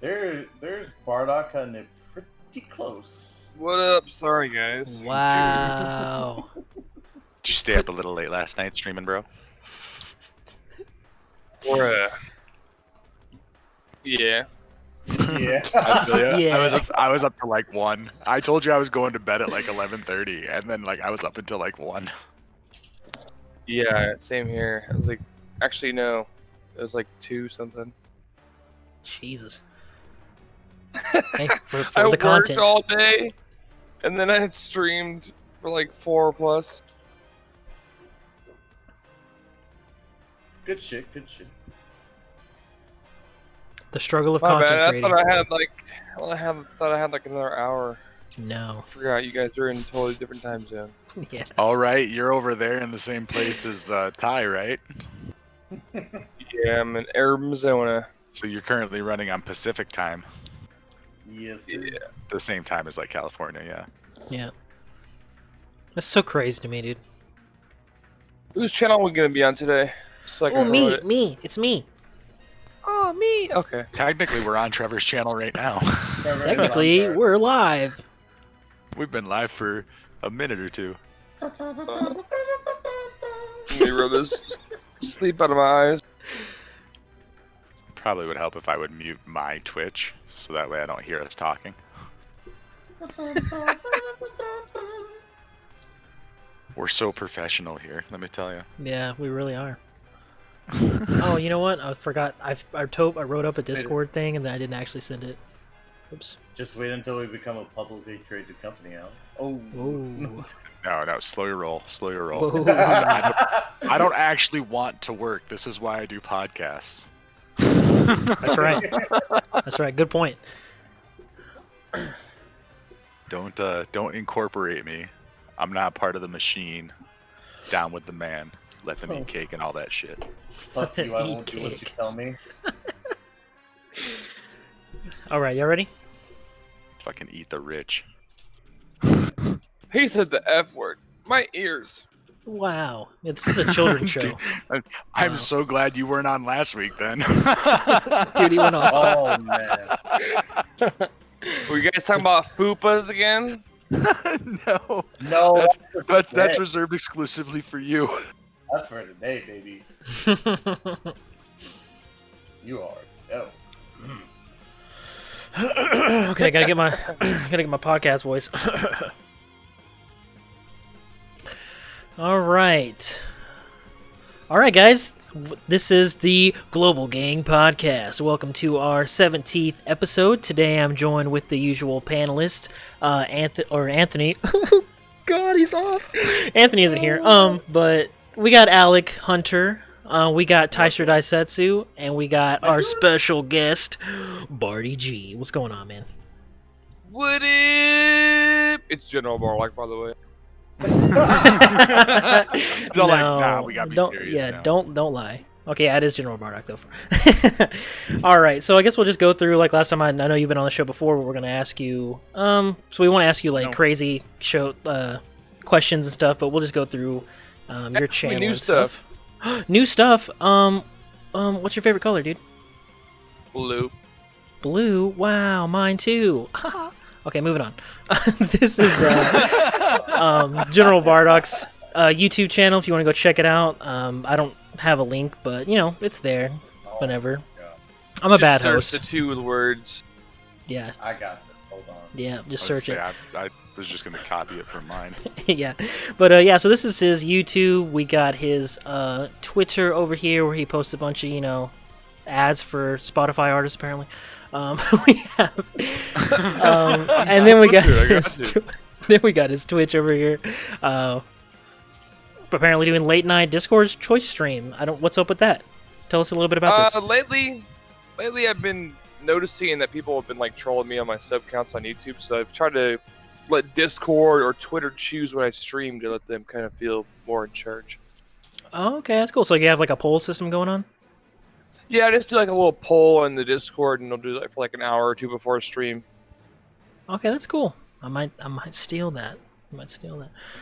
There's Bardock cutting it pretty close. What up? Sorry, guys. Wow. Did you stay up a little late last night streaming, bro? Or yeah. Yeah. I feel ya. Yeah. I was up to like 1. I told you I was going to bed at like 11:30, and then like I was up until like 1. Yeah, same here. I was like, actually no, it was like 2 something. Jesus. Hey, for I the worked content. all day, and then I had streamed for like 4 plus. Good shit. The struggle of My content bad. creating. I thought I had like another hour. No. I forgot you guys are in a totally different time zone. Yes. All right, you're over there in the same place as Ty, right? Yeah, I'm in Arizona. So you're currently running on Pacific time, Yes. Sir. Yeah. the same time as like California, yeah. Yeah. That's so crazy to me, dude. Whose channel are we gonna be on today? So I can Oh, promote it. me. It's me. Oh, me. Okay. Technically, we're on Trevor's channel right now. Technically, we're live. We've been live for a minute or 2. Let me rub this sleep out of my eyes. Probably would help if I would mute my Twitch, so that way I don't hear us talking. We're so professional here, let me tell you. Yeah, we really are. Oh, you know what? I forgot. I wrote up a Discord thing and then I didn't actually send it. Oops. Just wait until we become a publicly traded company, Al. Oh. Whoa. No, slow your roll, slow your roll. Whoa. I don't actually want to work. This is why I do podcasts. That's right. That's right. Good point. Don't incorporate me. I'm not part of the machine. Down with the man. Let them eat cake and all that shit. Fuck you, I won't do what you Cake. tell me. All right, y'all ready? Fucking eat the rich. He said the F word. My ears. Wow. Yeah, this is a children's show. Dude, I'm Wow. so glad you weren't on last week then. Dude, he went off. Oh man. Were you guys talking about fupas again? No. No. That's reserved exclusively for you. That's for today, baby. You are. Oh. Okay, gotta get my podcast voice. All right, guys. This is the Global Gang Podcast. Welcome to our 17th episode. Today, I'm joined with the usual panelists, Anthony. God, he's off. Anthony isn't here. But we got Alec Hunter. We got Taisher Daisetsu, and we got our special guest, Bardy G. What's going on, man? What if it's GeneralBardock, by the way? So like, nah, we gotta be don't, serious yeah, now. don't lie. Okay, that is GeneralBardock though. All right, so I guess we'll just go through like last time. I know you've been on the show before, but we're gonna ask you. So we want to ask you like crazy show questions and stuff, but we'll just go through your channel. New and stuff. New stuff. What's your favorite color, dude? Blue. Blue. Wow, mine too. Okay, moving on. This is General Bardock's YouTube channel. If you want to go check it out, I don't have a link, but you know it's there. Whenever. I'm a Just bad search host. the 2 words. Yeah, I got this. Hold on. yeah. Just search it. I was just gonna copy it from mine. Yeah, but yeah. So this is his YouTube. We got his Twitter over here, where he posts a bunch of ads for Spotify artists. Apparently, we have, and then we got his Twitch over here. Apparently doing late night Discord choice stream. What's up with that? Tell us a little bit about this. Lately I've been noticing that people have been like trolling me on my sub counts on YouTube, so I've tried to let Discord or Twitter choose what I stream to let them kind of feel more in charge. Oh, okay, that's cool. So you have like a poll system going on? Yeah, I just do like a little poll in the Discord, and they'll do that for like an hour or 2 before a stream. Okay, that's cool. I might steal that.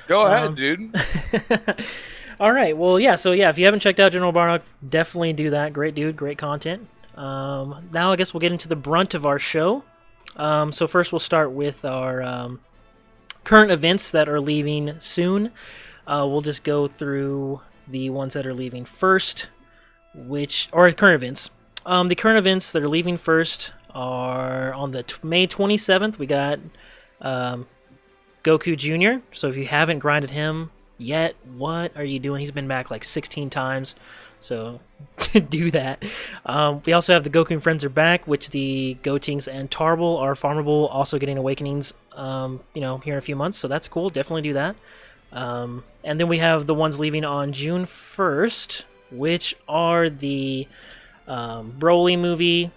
Go ahead, dude. All right. Well, yeah. So yeah, if you haven't checked out General Bardock, definitely do that. Great dude, great content. Now I guess we'll get into the brunt of our show. So first we'll start with our current events that are leaving soon. We'll just go through the ones that are leaving first, or current events. The current events that are leaving first are on the May 27th. We got Goku Jr. So if you haven't grinded him yet, what are you doing? He's been back like 16 times, so do that. We also have the Goku and Friends are back, which the Gotenks and Tarble are farmable, also getting awakenings, here in a few months, so that's cool. Definitely do that. And then we have the ones leaving on June 1st, which are the Broly movie,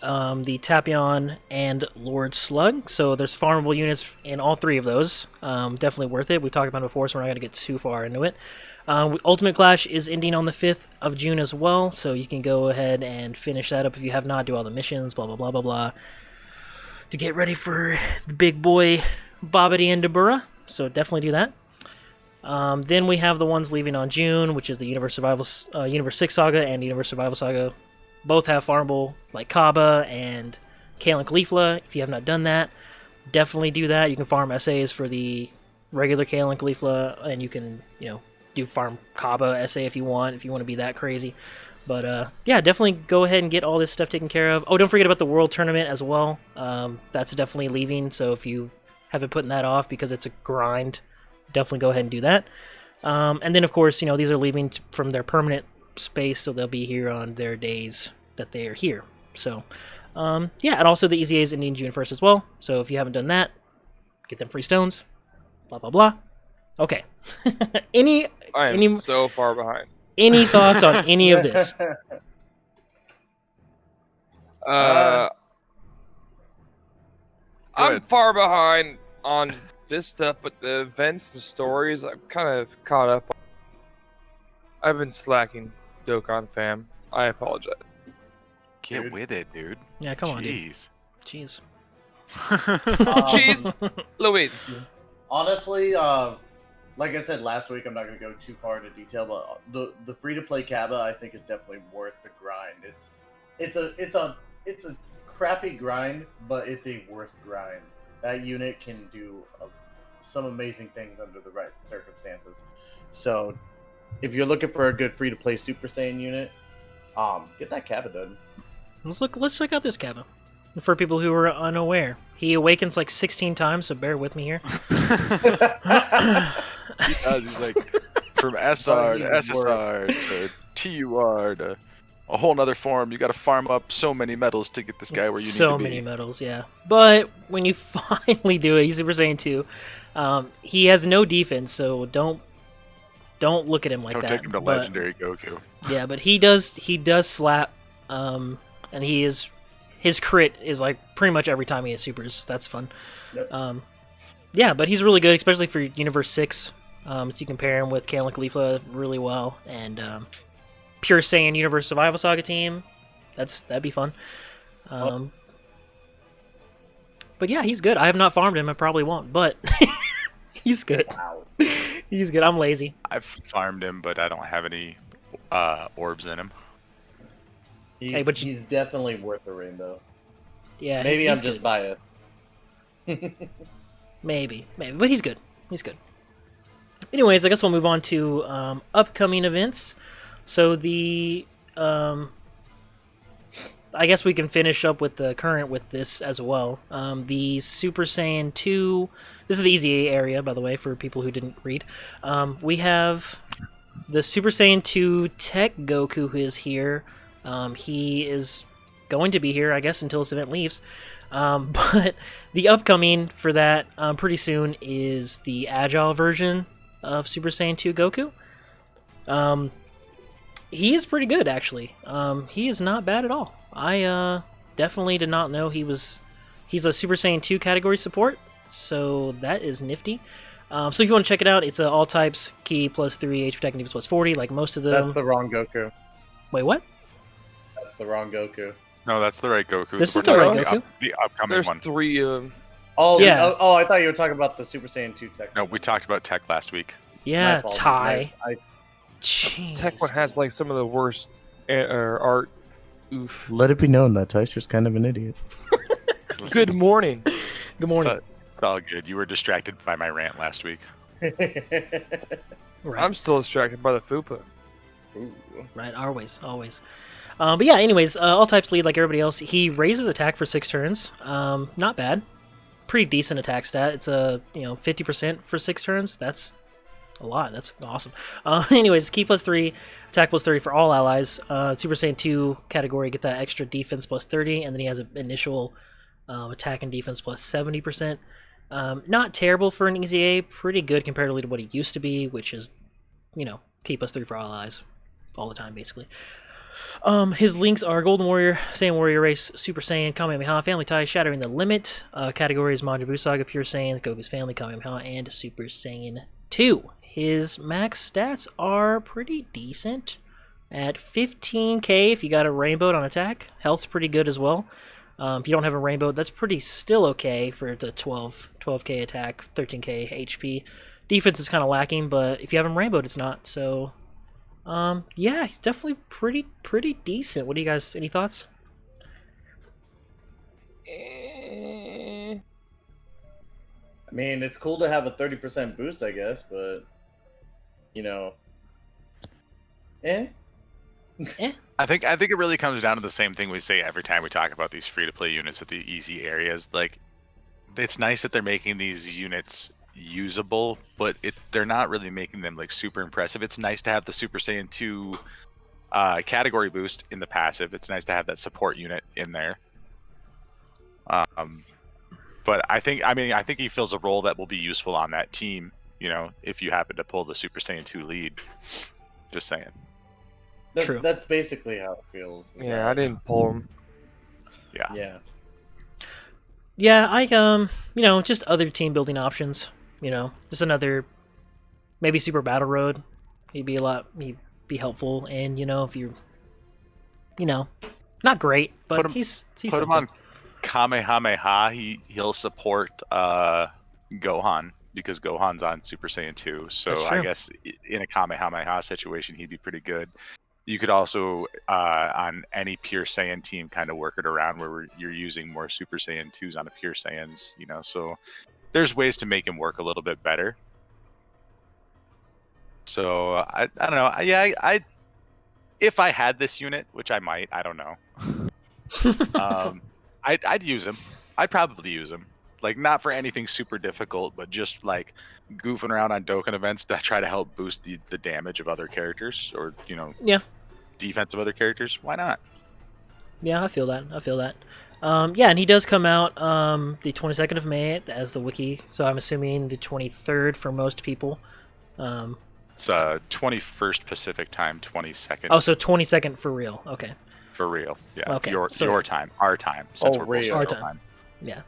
the Tapion, and Lord Slug. So there's farmable units in all three of those. Definitely worth it. We talked about it before, so we're not going to get too far into it. Ultimate Clash is ending on the 5th of June as well, so you can go ahead and finish that up if you have not, do all the missions, blah, blah, blah, blah, blah, to get ready for the big boy Babidi and Dabura. So definitely do that. Then we have the ones leaving on June, which is the Universe 6 Saga and Universe Survival Saga. Both have farmable, like Kaba and Kale and Kefla. If you have not done that, definitely do that. You can farm SAs for the regular Kale and Kefla, and you can, do farm Kaba SA if you want to be that crazy. But yeah, definitely go ahead and get all this stuff taken care of. Oh, don't forget about the World Tournament as well. That's definitely leaving, so if you have been putting that off because it's a grind, definitely go ahead and do that. And then, of course, these are leaving from their permanent space, so they'll be here on their days that they are here. So, yeah, and also the EZA is ending June 1st as well. So if you haven't done that, get them free stones. Blah, blah, blah. Okay. I am so far behind. Any thoughts on any of this? I'm far behind on this stuff, but the events and stories, I'm kind of caught up on. I've been slacking, Dokkan fam. I apologize. Get with it, dude. Yeah, come on, dude. Jeez. Jeez. Jeez, Louise. Honestly, like I said last week, I'm not going to go too far into detail, but the free-to-play Kaba I think is definitely worth the grind. It's a crappy grind, but it's a worth grind. That unit can do some amazing things under the right circumstances. So, if you're looking for a good free-to-play Super Saiyan unit, get that Kaba done. Let's check out this Kaba. For people who are unaware, he awakens like 16 times, so bear with me here. He does. He's like from SR to SSR to TUR to a whole nother form. You got to farm up so many medals to get this guy where you need to be. So many medals, yeah. But when you finally do it, he's Super Saiyan 2. He has no defense, so don't look at him like that. Don't take him to legendary Goku. Yeah, but he does slap, and his crit is like pretty much every time he has supers. That's fun. Yep. Yeah, but he's really good, especially for Universe 6. So you can pair him with Kale and Kefla really well, and Pure Saiyan Universe Survival Saga team. That'd be fun. But yeah, he's good. I have not farmed him. I probably won't, but he's good. Wow. He's good. I'm lazy. I've farmed him, but I don't have any orbs in him. He's definitely worth a rainbow. Yeah, maybe I'm just biased. Maybe, but he's good. He's good. Anyways, I guess we'll move on to upcoming events. So I guess we can finish up with the current with this as well. The Super Saiyan 2. This is the EZA area, by the way, for people who didn't read. We have the Super Saiyan 2 Tech Goku who is here. He is going to be here, I guess, until this event leaves. But the upcoming for that pretty soon is the Agile version of Super Saiyan 2 Goku. He is pretty good, actually. He is not bad at all. I definitely did not know he's a Super Saiyan 2 category support, so that is nifty. So if you want to check it out, it's all types, Ki plus 3, HP Techniques plus 40, like most of them. That's the wrong Goku. Wait, what? That's the wrong Goku. No, that's the right Goku. This is the right Goku? The upcoming There's one. 3 of them. Oh, yeah. Oh, I thought you were talking about the Super Saiyan 2 Tech. No, we talked about Tech last week. Yeah, Ty. I Jeez. Tech one has like some of the worst art Oof. Let it be known that Tysher's kind of an idiot. Good morning. Good morning. It's all good. You were distracted by my rant last week. Right. I'm still distracted by the fupa. Ooh. Right, always. But yeah, anyways, all types lead like everybody else. He raises attack for 6 turns. Not bad. Pretty decent attack stat. It's a 50% for 6 turns. That's a lot. That's awesome. Anyways, key +3, attack +30 for all allies. Super Saiyan 2 category, get that extra defense +30, and then he has an initial attack and defense +70%. Not terrible for an easy A. Pretty good comparatively to what he used to be, which is, key +3 for all allies all the time, basically. His links are Golden Warrior, Saiyan Warrior Race, Super Saiyan, Kamehameha, Family Ties, Shattering the Limit. Categories Majin Buu Saga, Pure Saiyan, Goku's Family, Kamehameha, and Super Saiyan 2. His max stats are pretty decent. At 15k if you got a rainbow on attack. Health's pretty good as well. If you don't have a rainbow, that's pretty still okay for the 12k attack, 13k HP. Defense is kind of lacking, but if you have him rainbowed, it's not. So, yeah, he's definitely pretty decent. What do you guys? Any thoughts? I mean, it's cool to have a 30% boost, I guess, but I think it really comes down to the same thing we say every time we talk about these free-to-play units at the easy areas. Like, it's nice that they're making these units usable, but they're not really making them like super impressive. It's nice to have the Super Saiyan 2 category boost in the passive. It's nice to have that support unit in there. But I think he fills a role that will be useful on that team. If you happen to pull the Super Saiyan 2 lead. Just saying. True. That's basically how it feels. Yeah, I didn't pull him. Yeah. Yeah, I just other team building options. Just another maybe Super Battle Road. He'd be helpful, and if you're not great, but he's put something. him on Kamehameha. He'll support Gohan because Gohan's on Super Saiyan 2. So I guess in a Kamehameha situation, he'd be pretty good. You could also, on any Pure Saiyan team, kind of work it around where you're using more Super Saiyan 2s on a Pure Saiyans, so there's ways to make him work a little bit better. So, I don't know. Yeah, if I had this unit, which I might, I don't know. I'd use him. I'd probably use him. Like, not for anything super difficult, but just like goofing around on Dokkan events to try to help boost the damage of other characters, or defense of other characters. Why not? Yeah, I feel that. Yeah, and he does come out the 22nd of May as the wiki, so I'm assuming the 23rd for most people. It's 21st Pacific time, 22nd. Oh, so 22nd for real. Okay. For real, yeah. Okay, Your time, our time, since we're both real. Our Central time. Yeah.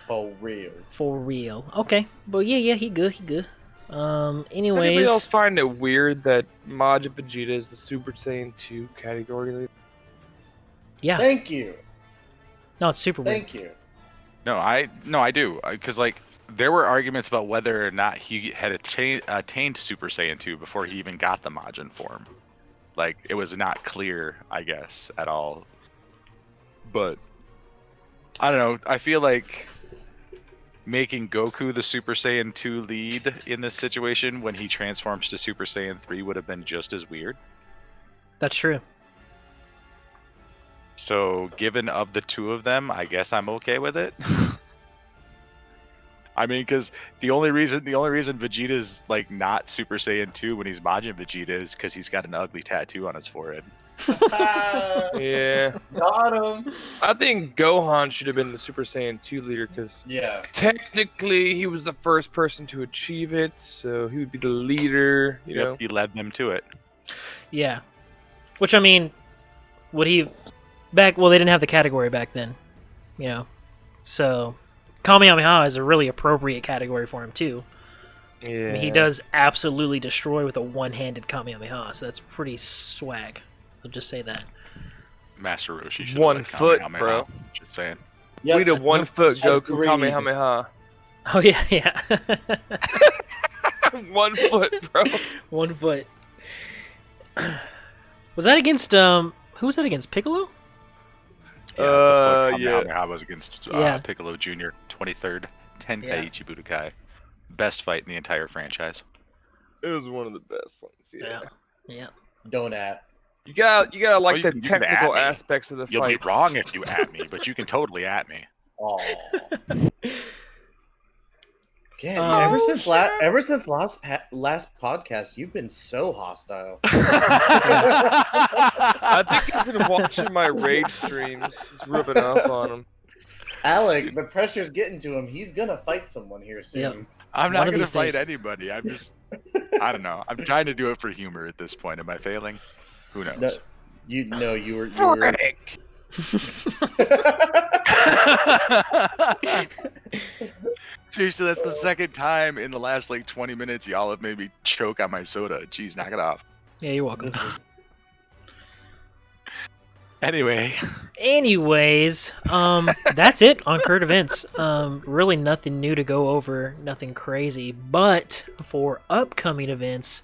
For real. Okay. But yeah, he good. Does Anyways. anybody else find it weird that Majin Vegeta is the Super Saiyan 2 category leader? Yeah. Thank you. No, it's super weird. Thank you. No, I do, because there were arguments about whether or not he had attained Super Saiyan 2 before he even got the Majin form. Like, it was not clear, I guess, at all. But I don't know. I feel like making Goku the Super Saiyan 2 lead in this situation when he transforms to Super Saiyan 3 would have been just as weird. That's true. So, given of the two of them, I guess I'm okay with it. I mean, because the only reason Vegeta's like not Super Saiyan 2 when he's Majin Vegeta is because he's got an ugly tattoo on his forehead. Yeah. Got him. I think Gohan should have been the Super Saiyan 2 leader because technically he was the first person to achieve it, so he would be the leader, you know. He led them to it. Yeah. Which, I mean, would he... Well, they didn't have the category back then, so Kamehameha is a really appropriate category for him, too. Yeah. I mean, he does absolutely destroy with a one-handed Kamehameha, so that's pretty swag. I'll just say that. Master Roshi should 1 foot, bro. Just saying. Yep. We did 1 foot Goku Agreed. Kamehameha. Oh, yeah. 1 foot, bro. 1 foot. Was that against, who was that against? Piccolo? Yeah, the fuck yeah. Kamehameha was against Yeah. Piccolo Jr. 23rd Yeah. Tenkaichi Budokai. Best fight in the entire franchise. It was one of the best ones. Yeah. Yeah. Don't at. You gotta like you the can- you can technical at me. aspects of the You'll be fight. wrong if you at me, but you can totally at me. Oh. Yeah, Oh, ever since last podcast, you've been so hostile. I think he's been watching my rage streams. It's rubbing off on him. Alec, the pressure's getting to him. He's gonna fight someone here soon. Yep. I'm One not of gonna these fight days. anybody. I'm just, I don't know. I'm trying to do it for humor at this point. Am I failing? Who knows? No, you were. Frick. Seriously, that's the second time in the last like 20 minutes y'all have made me choke on my soda. Jeez, knock it off. Yeah, you're welcome. Anyway, Anyways, that's it on current events. Really nothing new to go over, nothing crazy. But for upcoming events,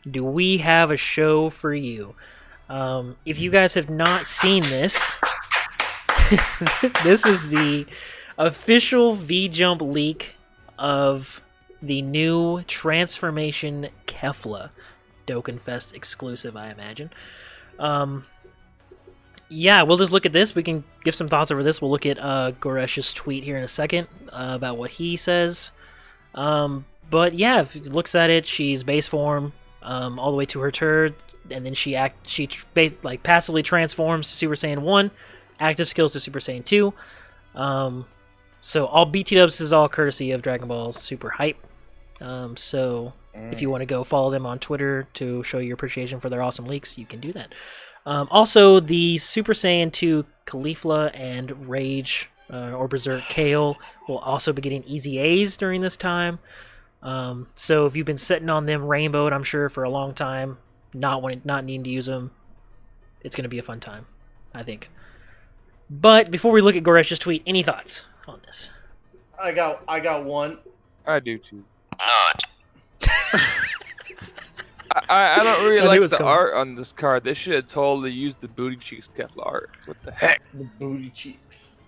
do we have a show for you? If you guys have not seen this, this is the official V-Jump leak of the new Transformation Kefla. Dokkenfest exclusive, I imagine. Yeah, we'll just look at this. We can give some thoughts over this. We'll look at Goresh's tweet here in a second about what he says. But yeah, if it looks at it, she's base form all the way to her turd, and then she passively transforms to Super Saiyan 1, active skills to Super Saiyan 2. So all BT dubs is all courtesy of Dragon Ball Super Hype. So if you want to go follow them on Twitter to show your appreciation for their awesome leaks, you can do that. Also, the Super Saiyan 2 Kefla and Rage or Berserk Kale will also be getting easy A's during this time. So if you've been sitting on them rainbowed, I'm sure, for a long time, not needing to use them, it's going to be a fun time, I think. But before we look at Goresh's tweet, any thoughts on this? I got one. I do too. I don't really like the art on this card. They should have totally used the booty cheeks Kefla art. What the heck? The booty cheeks.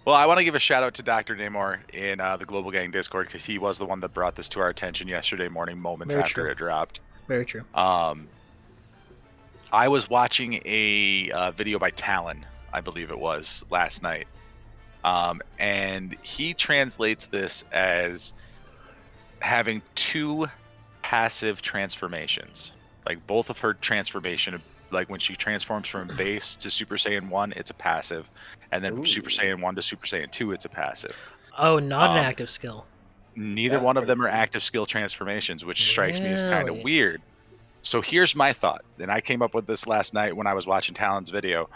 Well, I want to give a shout out to Dr. Namor in the Global Gang Discord because he was the one that brought this to our attention yesterday morning, moments Very after true. it dropped. Very true. I was watching a video by Talon, I believe it was, last night. And he translates this as having two passive transformations. Like both of her transformation, like when she transforms from base to Super Saiyan 1, it's a passive. And then Super Saiyan 1 to Super Saiyan 2, it's a passive. Oh, not an active skill. Neither one of them are active skill transformations, which strikes me as kind of Really? weird. So here's my thought, and I came up with this last night when I was watching Talon's video.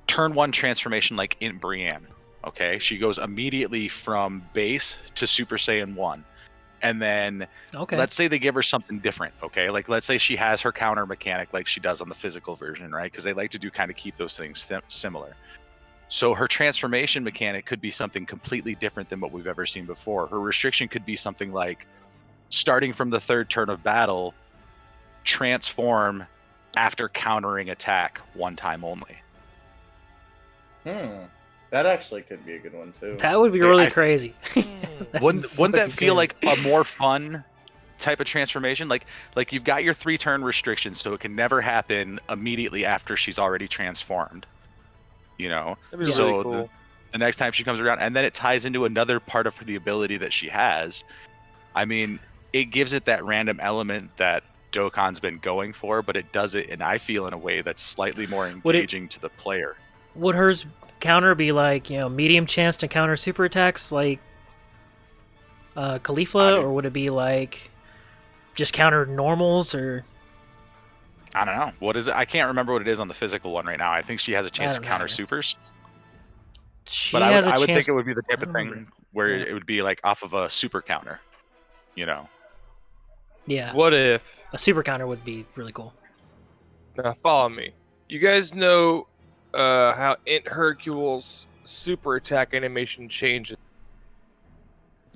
Turn 1 transformation like in Brienne, okay? She goes immediately from base to Super Saiyan 1. And then let's say they give her something different, okay? Like let's say she has her counter mechanic like she does on the physical version, right? Because they like to do kind of keep those things similar. So her transformation mechanic could be something completely different than what we've ever seen before. Her restriction could be something like starting from the 3rd turn of battle, transform after countering attack 1 time only. That actually could be a good one too. That would be really crazy. Wouldn't that feel like a more fun type of transformation? Like you've got your 3-turn restrictions, so it can never happen immediately after she's already transformed. You know, That'd be so really cool. the next time she comes around, and then it ties into another part of the ability that she has. I mean, it gives it that random element that Dokkan's been going for, but it does it, and I feel in a way that's slightly more engaging to the player. Would hers counter be like, medium chance to counter super attacks like Kefla, or would it be like just counter normals, or I don't know. What is it? I can't remember what it is on the physical one right now. I think she has a chance to counter supers. But I would think it would be the type of thing where it would be like off of a super counter, Yeah. What if? A super counter would be really cool. Now follow me. You guys know how Hercule's super attack animation changes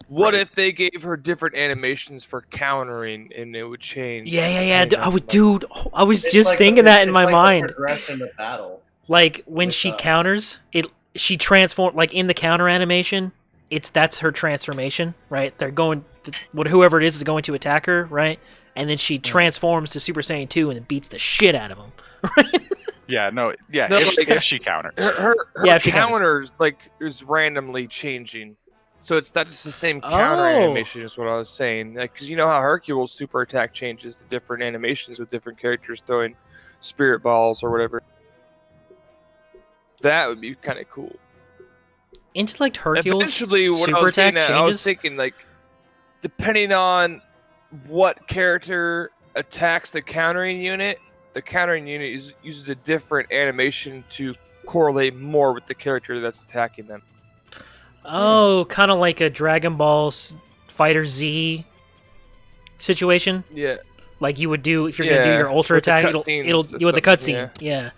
What Right. if they gave her different animations for countering and it would change? Yeah. depending on, like- Dude, I was It's just like thinking that in it's my like the mind. progression of battle. Like when With, she counters, she transform like in the counter animation. That's her transformation, right? They're going, whoever it is going to attack her, right? And then she transforms to Super Saiyan 2 and beats the shit out of him. Yeah, no, No, if she counters. Her Yeah, if she counters like is randomly changing, so it's not just the same counter Oh. animation. Is what I was saying. Like, because you know how Hercule's super attack changes to different animations with different characters throwing spirit balls or whatever. That would be kind of cool. Intellect Hercules Eventually, what I super was attack getting at, changes. I was thinking like, depending on what character attacks the countering unit uses a different animation to correlate more with the character that's attacking them. Oh, kind of like a Dragon Ball Fighter Z situation. Yeah. Like you would do if you're gonna do your ultra with the attack, cutscenes it'll and with the stuff, cutscene. Yeah.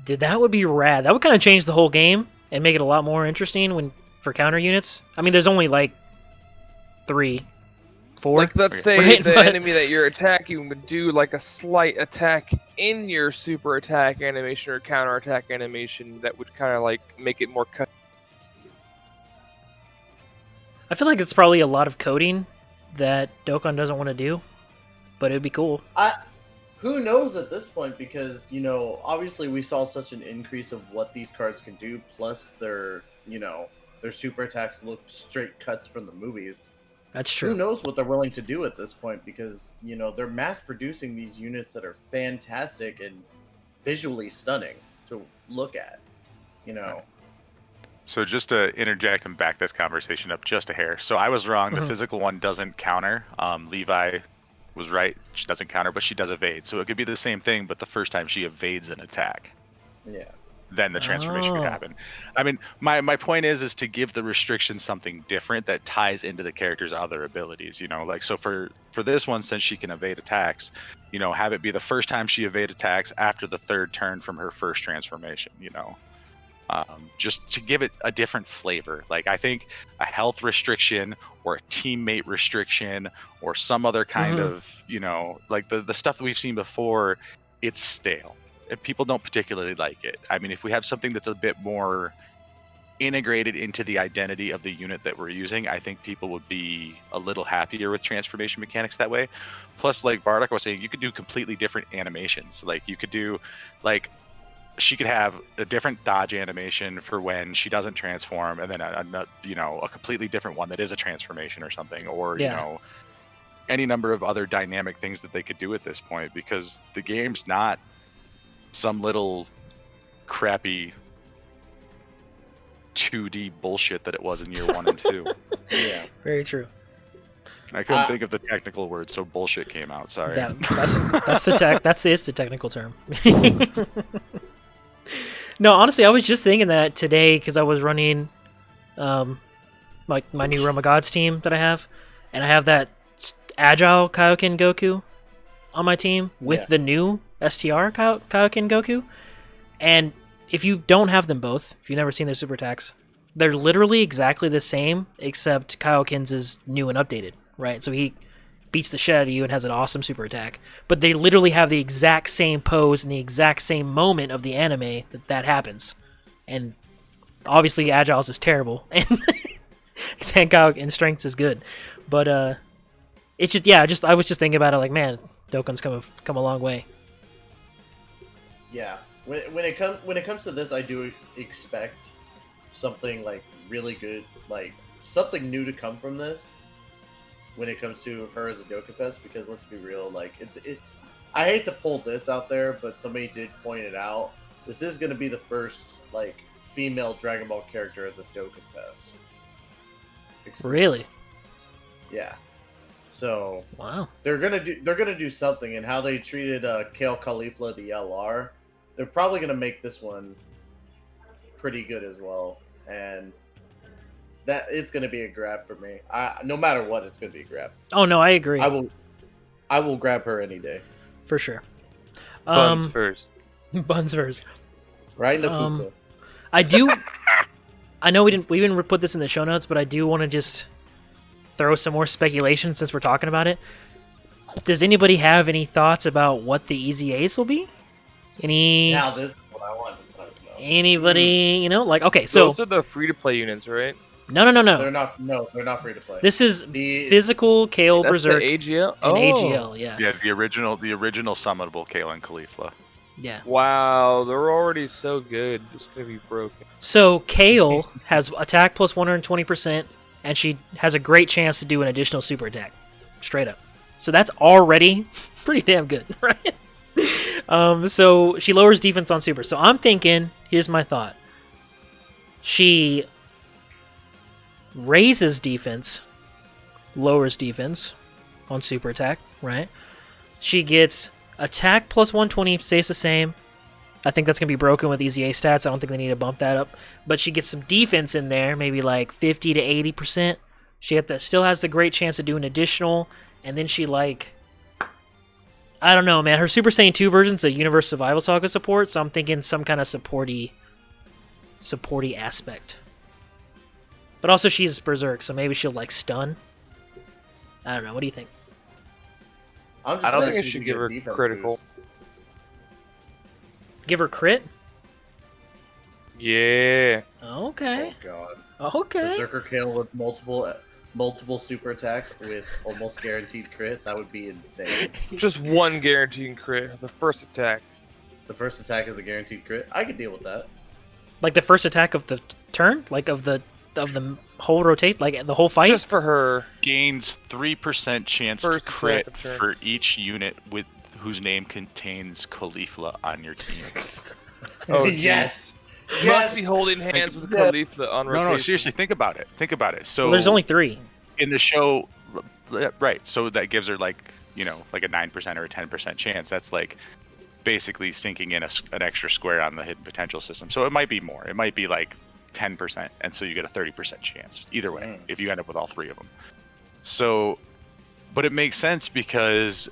Dude, that would be rad. That would kind of change the whole game and make it a lot more interesting for counter units. I mean, there's only like 3, 4. Like, let's say Right, the but- enemy that you're attacking would do like a slight attack in your super attack animation or counter attack animation that would kind of like make it more cut. I feel like it's probably a lot of coding that Dokkan doesn't want to do, but it'd be cool. Who knows at this point, because, you know, obviously we saw such an increase of what these cards can do, plus their super attacks look straight cuts from the movies. That's Who true. knows what they're willing to do at this point, because, you know, they're mass producing these units that are fantastic and visually stunning to look at, you know. So just to interject and back this conversation up just a hair. So I was wrong. The Mhm. physical one doesn't counter. Levi was right. She doesn't counter, but she does evade. So it could be the same thing, but the first time she evades an attack, Yeah. then the transformation Oh. could happen. I mean, my point is to give the restriction something different that ties into the character's other abilities. You know, like so for this one, since she can evade attacks, you know, have it be the first time she evade attacks after the third turn from her first transformation. You know. Just to give it a different flavor. Like I think a health restriction or a teammate restriction or some other kind of, you know, like the stuff that we've seen before, it's stale. And people don't particularly like it. I mean, if we have something that's a bit more integrated into the identity of the unit that we're using, I think people would be a little happier with transformation mechanics that way. Plus, like Bardock was saying, you could do completely different animations. Like you could do like she could have a different dodge animation for when she doesn't transform, and then a completely different one that is a transformation or something, or Yeah. you know, any number of other dynamic things that they could do at this point, because the game's not some little crappy 2D bullshit that it was in year 1 and 2. Yeah. Very true. I couldn't think of the technical word, so bullshit came out. Sorry. That's the technical term. No, honestly, I was just thinking that today because I was running, like my new Realm of Gods team that I have, and I have that agile Kaioken Goku on my team with the new STR Kaioken Goku, and if you don't have them both, if you've never seen their super attacks, they're literally exactly the same, except Kaioken's is new and updated, right? So he beats the shit out of you and has an awesome super attack. But they literally have the exact same pose and the exact same moment of the anime that happens. And obviously Agile's is terrible. And Kaioken Strength's is good. But it's just I was just thinking about it like, man, Dokkan's come a long way. Yeah. When it comes to this, I do expect something like really good, like something new to come from this. When it comes to her as a Dokkan, because let's be real, like I hate to pull this out there, but somebody did point it out. This is going to be the first like female Dragon Ball character as a Dokkan Fest. Really? Yeah. So wow, they're gonna do something, and how they treated Kale Kefla the LR, they're probably gonna make this one pretty good as well, and that it's gonna be a grab for me. No matter what, it's gonna be a grab. Oh no, I agree. I will grab her any day. For sure. Buns first. Buns first. Right in the food. I know we didn't put this in the show notes, but I do want to just throw some more speculation since we're talking about it. Does anybody have any thoughts about what the Easy Ace will be? Now this is what I wanted to talk about. Anybody, like, okay, so... Those are the free-to-play units, right? No. They're not free to play. This is physical Kale That's Berserk the AGL? and AGL, yeah. Yeah, the original summonable Kale and Kefla. Yeah. Wow, they're already so good. It's going to be broken. So Kale has attack plus 120%, and she has a great chance to do an additional super attack. Straight up. So that's already pretty damn good, right? So she lowers defense on super. So I'm thinking, here's my thought. She raises defense, lowers defense on super attack, right? She gets attack plus 120, stays the same. I think that's going to be broken with Easy A stats. I don't think they need to bump that up. But she gets some defense in there, maybe like 50 to 80%. She still has the great chance to do an additional. And then she, I don't know, man. Her Super Saiyan 2 version's a Universe Survival Saga support, so I'm thinking some kind of supporty aspect. But also she's Berserk, so maybe she'll, stun. I don't know. What do you think? I don't think I should give her critical. Boost. Give her crit? Yeah. Okay. Oh god. Okay. Berserker Kale with multiple super attacks with almost guaranteed crit. That would be insane. Just one guaranteed crit. The first attack. The first attack is a guaranteed crit. I could deal with that. Like the first attack of the turn? Like of the whole rotate? Like the whole fight? Just for her. Gains 3% chance First to crit attack of turn. for each unit with whose name contains Kefla on your team. Oh, Yes. jeez. Must be holding hands with Kefla on rotation. No, seriously, think about it. So Well, there's only 3. in the show, right? So that gives her like a 9% or a 10% chance. That's basically sinking in an extra square on the hidden potential system. So it might be more. It might be 10%, and so you get a 30% chance either way if you end up with all 3 of them. So, but it makes sense because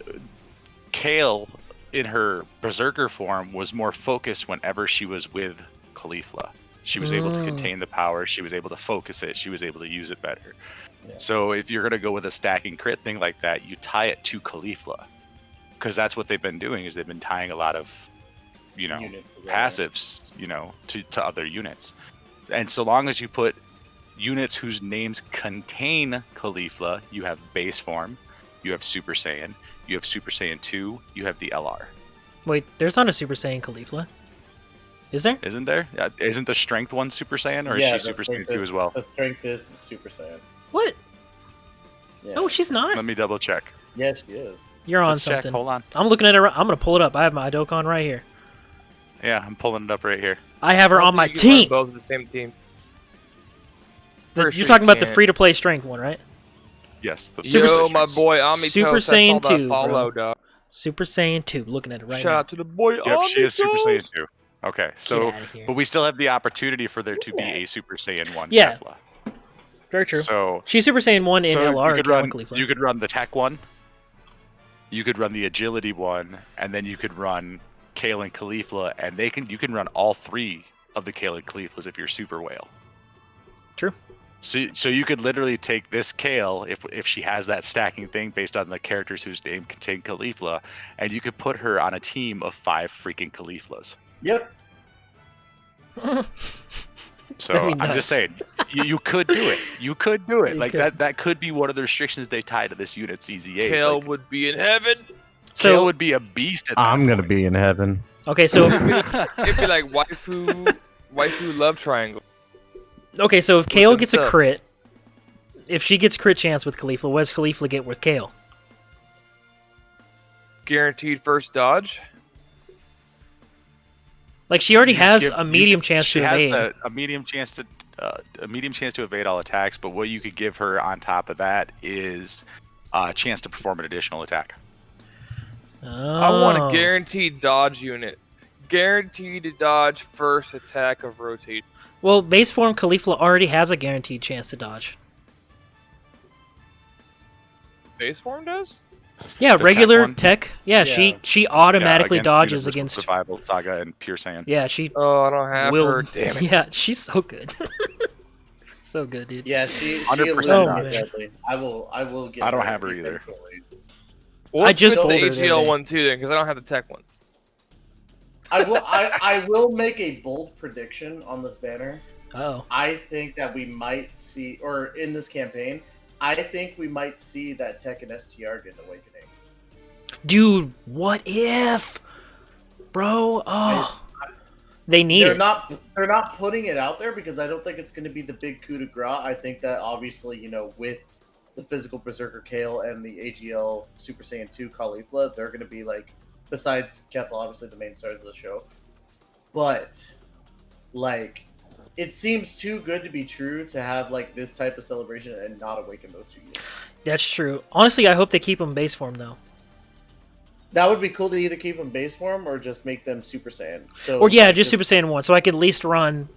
Kale in her Berserker form was more focused whenever she was with Kefla. She was able to contain the power. She was able to focus it. She was able to use it better. Yeah. So if you're going to go with a stacking crit thing like that, you tie it to Kefla. Because that's what they've been doing, is they've been tying a lot of, passives, to other units. And so long as you put units whose names contain Kefla, you have base form, you have Super Saiyan, you have Super Saiyan 2, you have the LR. Wait, there's not a Super Saiyan Kefla. Is there? Isn't there? Isn't the strength one Super Saiyan, or is she Super Saiyan 2 as well? The strength is Super Saiyan. What? Yeah. No, she's not. Let me double check. Yes, she is. You're on Let's something. check. Hold on. I'm looking at her. I'm gonna pull it up. I have my Dokkaner right here. Yeah, I'm pulling it up right here. I have her on my You can run team. both of the same team. You're First talking about the can't. free-to-play strength one, right? Yes. The Yo, my boy, Ami Super Toast, Saiyan that's all 2, that follow, bro. dog. Super Saiyan 2. Looking at it right Shout now. out to the boy, Yep, Ami she is Super Toast. Saiyan 2. Okay, so outta here. but we still have the opportunity for there to be a Super Saiyan 1 Yeah. Kefla. Very true. So She's Super Saiyan 1 in LR. you could run the tech one. You could run the agility one, and then you could run Kale and Kefla, and you can run all 3 of the Kale and Keflas if you're Super Whale. True. So you could literally take this Kale if she has that stacking thing based on the characters whose name contain Kefla, and you could put her on a team of 5 freaking Keflas. Yep. So That'd be I'm nuts. just saying, you could do it. You could do it. You Like could. that could be one of the restrictions they tie to this unit's easy A's. Kale Like, would be in heaven. So Kale would be a beast. At that I'm gonna point. be in heaven. okay, so It'd be like waifu love triangle. okay, so if Kale gets a themselves. crit, if she gets crit chance with Kefla, what does Kefla get with Kale? Guaranteed first dodge. Like she already You has give- a medium chance She to has evade. a medium chance to evade all attacks, but what you could give her on top of that is a chance to perform an additional attack. I want Oh. a guaranteed dodge unit. Guaranteed to dodge first attack of rotate. Well, base form Kefla already has a guaranteed chance to dodge. Base form does? Yeah, The tech regular one? tech. Yeah, Yeah. she automatically Yeah, against dodges Universal against. Survival Saga and Pure Saiyan. Yeah, she Oh, I don't have will. her. Damn it. Yeah, she's so good. So good, dude. Yeah, she 100% eliminated not. me deadly. I will get. I don't rid have her of either. eventually. Well, I let's just fit told the her the other AGL day. one too, then, because I don't have the tech one. I will make a bold prediction on this banner. Oh, I think that we might see, or in this campaign, I think we might see that Tech and STR get an awakening. dude, what if, bro? Oh, they need They're it. not putting it out there because I don't think it's going to be the big coup de grace. I think that obviously, with the physical Berserker Kale and the AGL Super Saiyan 2 Caulifla, they're going to be like, besides Kefla, obviously the main stars of the show. But like, it seems too good to be true to have like this type of celebration and not awaken those two units. That's true. Honestly, I hope they keep them base form though. That would be cool to either keep them base form or just make them Super Saiyan. So, Or yeah, like, just Super Saiyan 1, so I could at least run,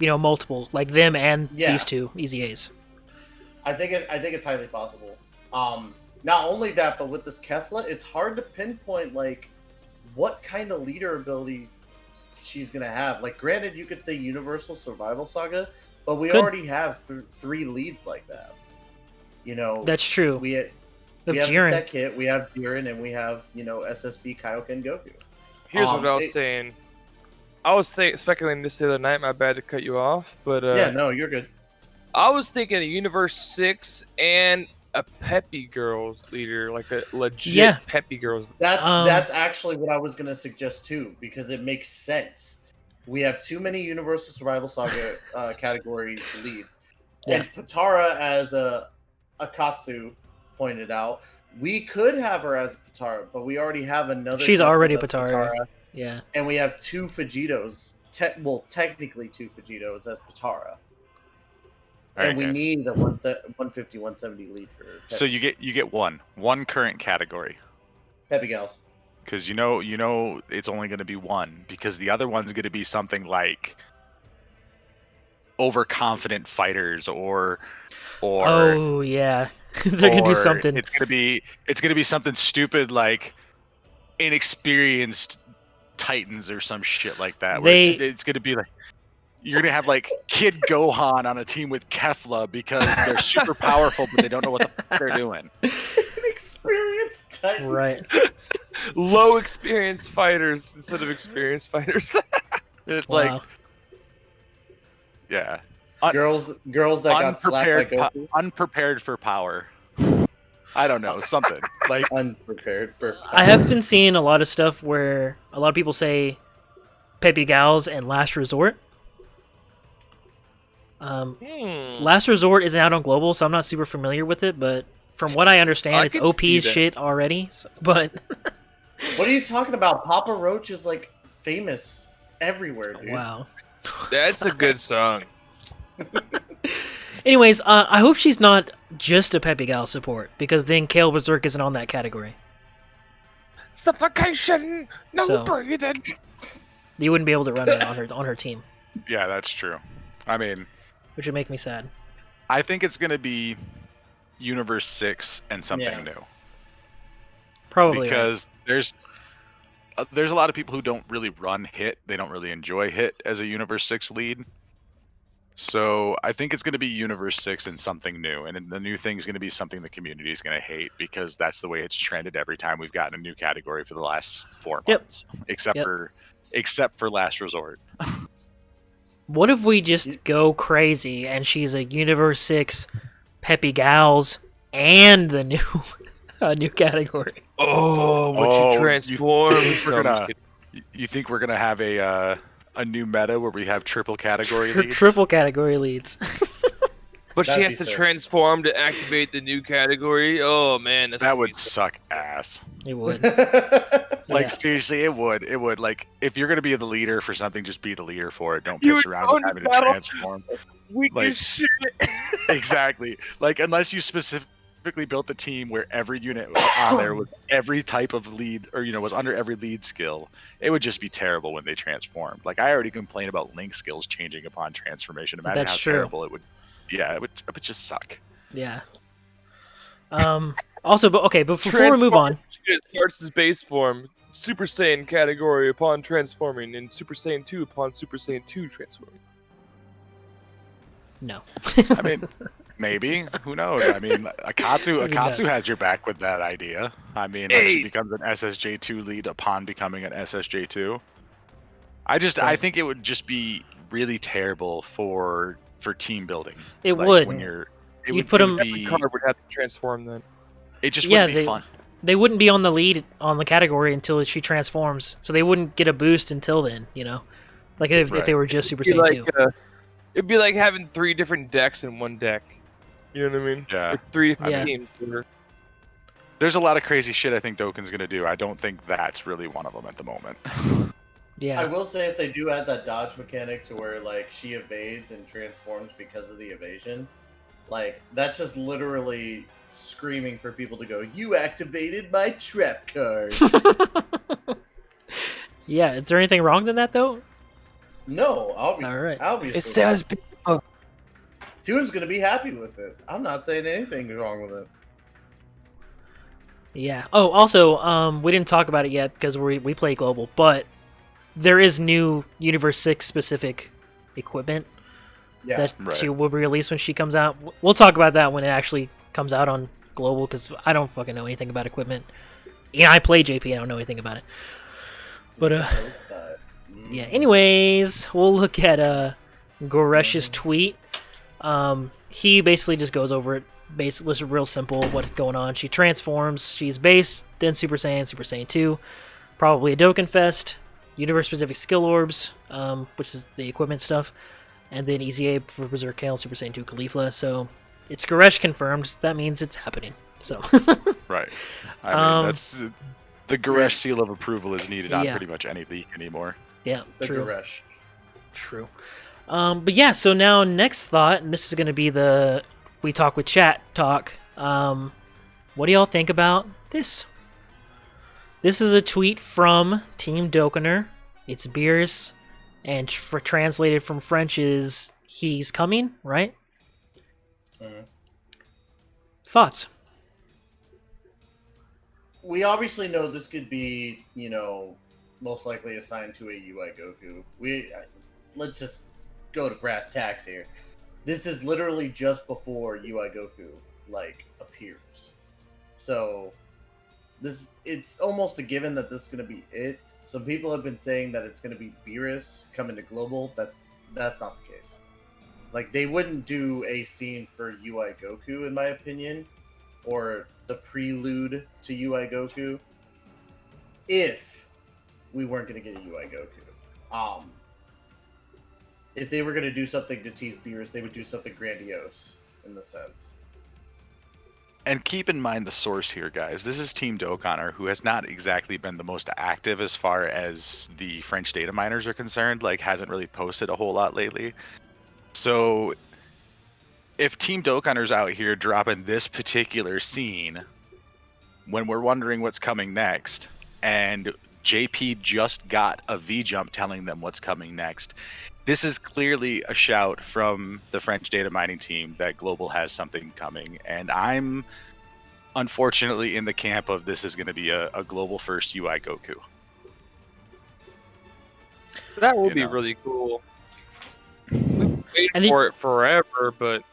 multiple, like them and Yeah. these two Easy A's. I think it's highly possible. Not only that, but with this Kefla, it's hard to pinpoint like what kind of leader ability she's gonna have. Like, granted, you could say Universal Survival Saga, but we Could. already have three leads like that. That's true. We have Jiren. the Tech Hit, we have Jiren, and we have SSB Kaioken Goku. Here's what I was saying. I was speculating this the other night. My bad to cut you off, but Yeah, no, you're good. I was thinking a Universe 6 and a Peppy Girls leader, like a legit Peppy Girls. That's actually what I was gonna suggest too, because it makes sense. We have too many Universal Survival Saga category leads, and Patara as a Akatsu pointed out, we could have her as Patara, but we already have another. She's already that's Patara. Yeah, and we have two Vegetos. Technically two Vegetos as Patara. And we need a 150, 170 lead for Peppy. So you get one current category. Peppy Gals. Because it's only going to be one, because the other one's going to be something like overconfident fighters or oh yeah, they're gonna do something. It's gonna be something stupid like inexperienced Titans or some shit like that. It's gonna be like you're gonna have like Kid Gohan on a team with Kefla because they're super powerful, but they don't know what the fuck they're doing. Inexperienced Titans. Right. Low experienced fighters instead of experienced fighters. It's like, yeah. Girls that got slapped by Goku. Unprepared for power. I don't know, something like unprepared for power. I have been seeing a lot of stuff where a lot of people say Peppy Gals and Last Resort. Last Resort isn't out on global, so I'm not super familiar with it, but from what I understand, it's OP's shit already. But what are you talking about? Papa Roach is like famous everywhere, dude. Wow. That's a good song. Anyways, I hope she's not just a Peppy Gal support, because then Kale Berserk isn't on that category. Suffocation, no breathing. You wouldn't be able to run it on her team. Yeah, that's true. I mean, which would make me sad. I think it's gonna be Universe 6 and something new. Probably because there's a lot of people who don't really run Hit. They don't really enjoy Hit as a Universe 6 lead. So I think it's going to be Universe 6 and something new. And the new thing is going to be something the community is going to hate, because that's the way it's trended every time we've gotten a new category for the last 4 months. Except for Last Resort. What if we just go crazy and she's a Universe 6 Peppy Gals and the new category? When she transforms. You think we're gonna have a new meta where we have triple category leads? Triple category leads. But she has to transform to activate the new category. Oh man, that would suck ass. It would. Seriously, it would. It would. Like, if you're gonna be the leader for something, just be the leader for it. Don't piss around with having to transform. Shit. Exactly. Like, unless you specifically built the team where every unit on there was every type of lead, or was under every lead skill, it would just be terrible when they transformed. Like, I already complained about Link skills changing upon transformation. Imagine how terrible it would. Yeah, it would just suck. Yeah. Also, but before we move on, it starts as base form, Super Saiyan category upon transforming, and Super Saiyan 2 upon Super Saiyan 2 transforming. No. I mean, maybe. Who knows? I mean, Akatsu has your back with that idea. I mean, like, she becomes an SSJ2 lead upon becoming an SSJ2. I think it would just be really terrible for team building. It like, would. When you're, You'd put them. Every card would have to transform then. It just wouldn't be fun. They wouldn't be on the lead on the category until she transforms, so they wouldn't get a boost until then. You know, like if they were just Super Saiyan 2. It'd be like having 3 different decks in one deck. You know what I mean? Yeah. Or 3 different teams. There's a lot of crazy shit I think Dokkan's gonna do. I don't think that's really one of them at the moment. Yeah. I will say if they do add that dodge mechanic to where like she evades and transforms because of the evasion, like that's just literally screaming for people to go, "You activated my trap card." Yeah. Is there anything wrong with that though? No, All right. obviously. It says Toon's gonna be happy with it. I'm not saying anything wrong with it. Yeah. Oh, also, we didn't talk about it yet because we play global, but there is new Universe 6 specific equipment that she will be released when she comes out. We'll talk about that when it actually comes out on global because I don't fucking know anything about equipment. Yeah, I play JP. I don't know anything about it. But yeah. Anyways, we'll look at Goresh's tweet. He basically just goes over it. Basically, it's real simple what's going on. She transforms. She's base, then Super Saiyan 2. Probably a Dokkan Fest. Universe-specific skill orbs, which is the equipment stuff. And then Easy Abe for Berserk Kale, Super Saiyan 2 Kefla. So, it's Goresh confirmed. That means it's happening. So. Right. I mean, that's... The Goresh seal of approval is needed on pretty much any leak anymore. Yeah, true. Goresh. True. But yeah, so now next thought, and this is going to be the We Talk with Chat talk. What do y'all think about this? This is a tweet from Team Dokkaner. It's Beerus, and translated from French is "He's coming," right? Thoughts? We obviously know this could be, most likely assigned to a UI Goku. Let's just go to brass tacks here. This is literally just before UI Goku appears. So it's almost a given that this is going to be it. Some people have been saying that it's going to be Beerus coming to global. That's not the case. They wouldn't do a scene for UI Goku, in my opinion, or the prelude to UI Goku, if we weren't going to get a UI Goku. If they were going to do something to tease Beerus, they would do something grandiose in the sense. And keep in mind the source here, guys. This is Team Dokkaner, who has not exactly been the most active as far as the French data miners are concerned. Hasn't really posted a whole lot lately. So, if Team Dokkaner's out here dropping this particular scene, when we're wondering what's coming next, and JP just got a V-jump telling them what's coming next, this is clearly a shout from the French data mining team that Global has something coming, and I'm unfortunately in the camp of this is going to be a Global first UI Goku. That would be really cool. We've waited for it forever, but...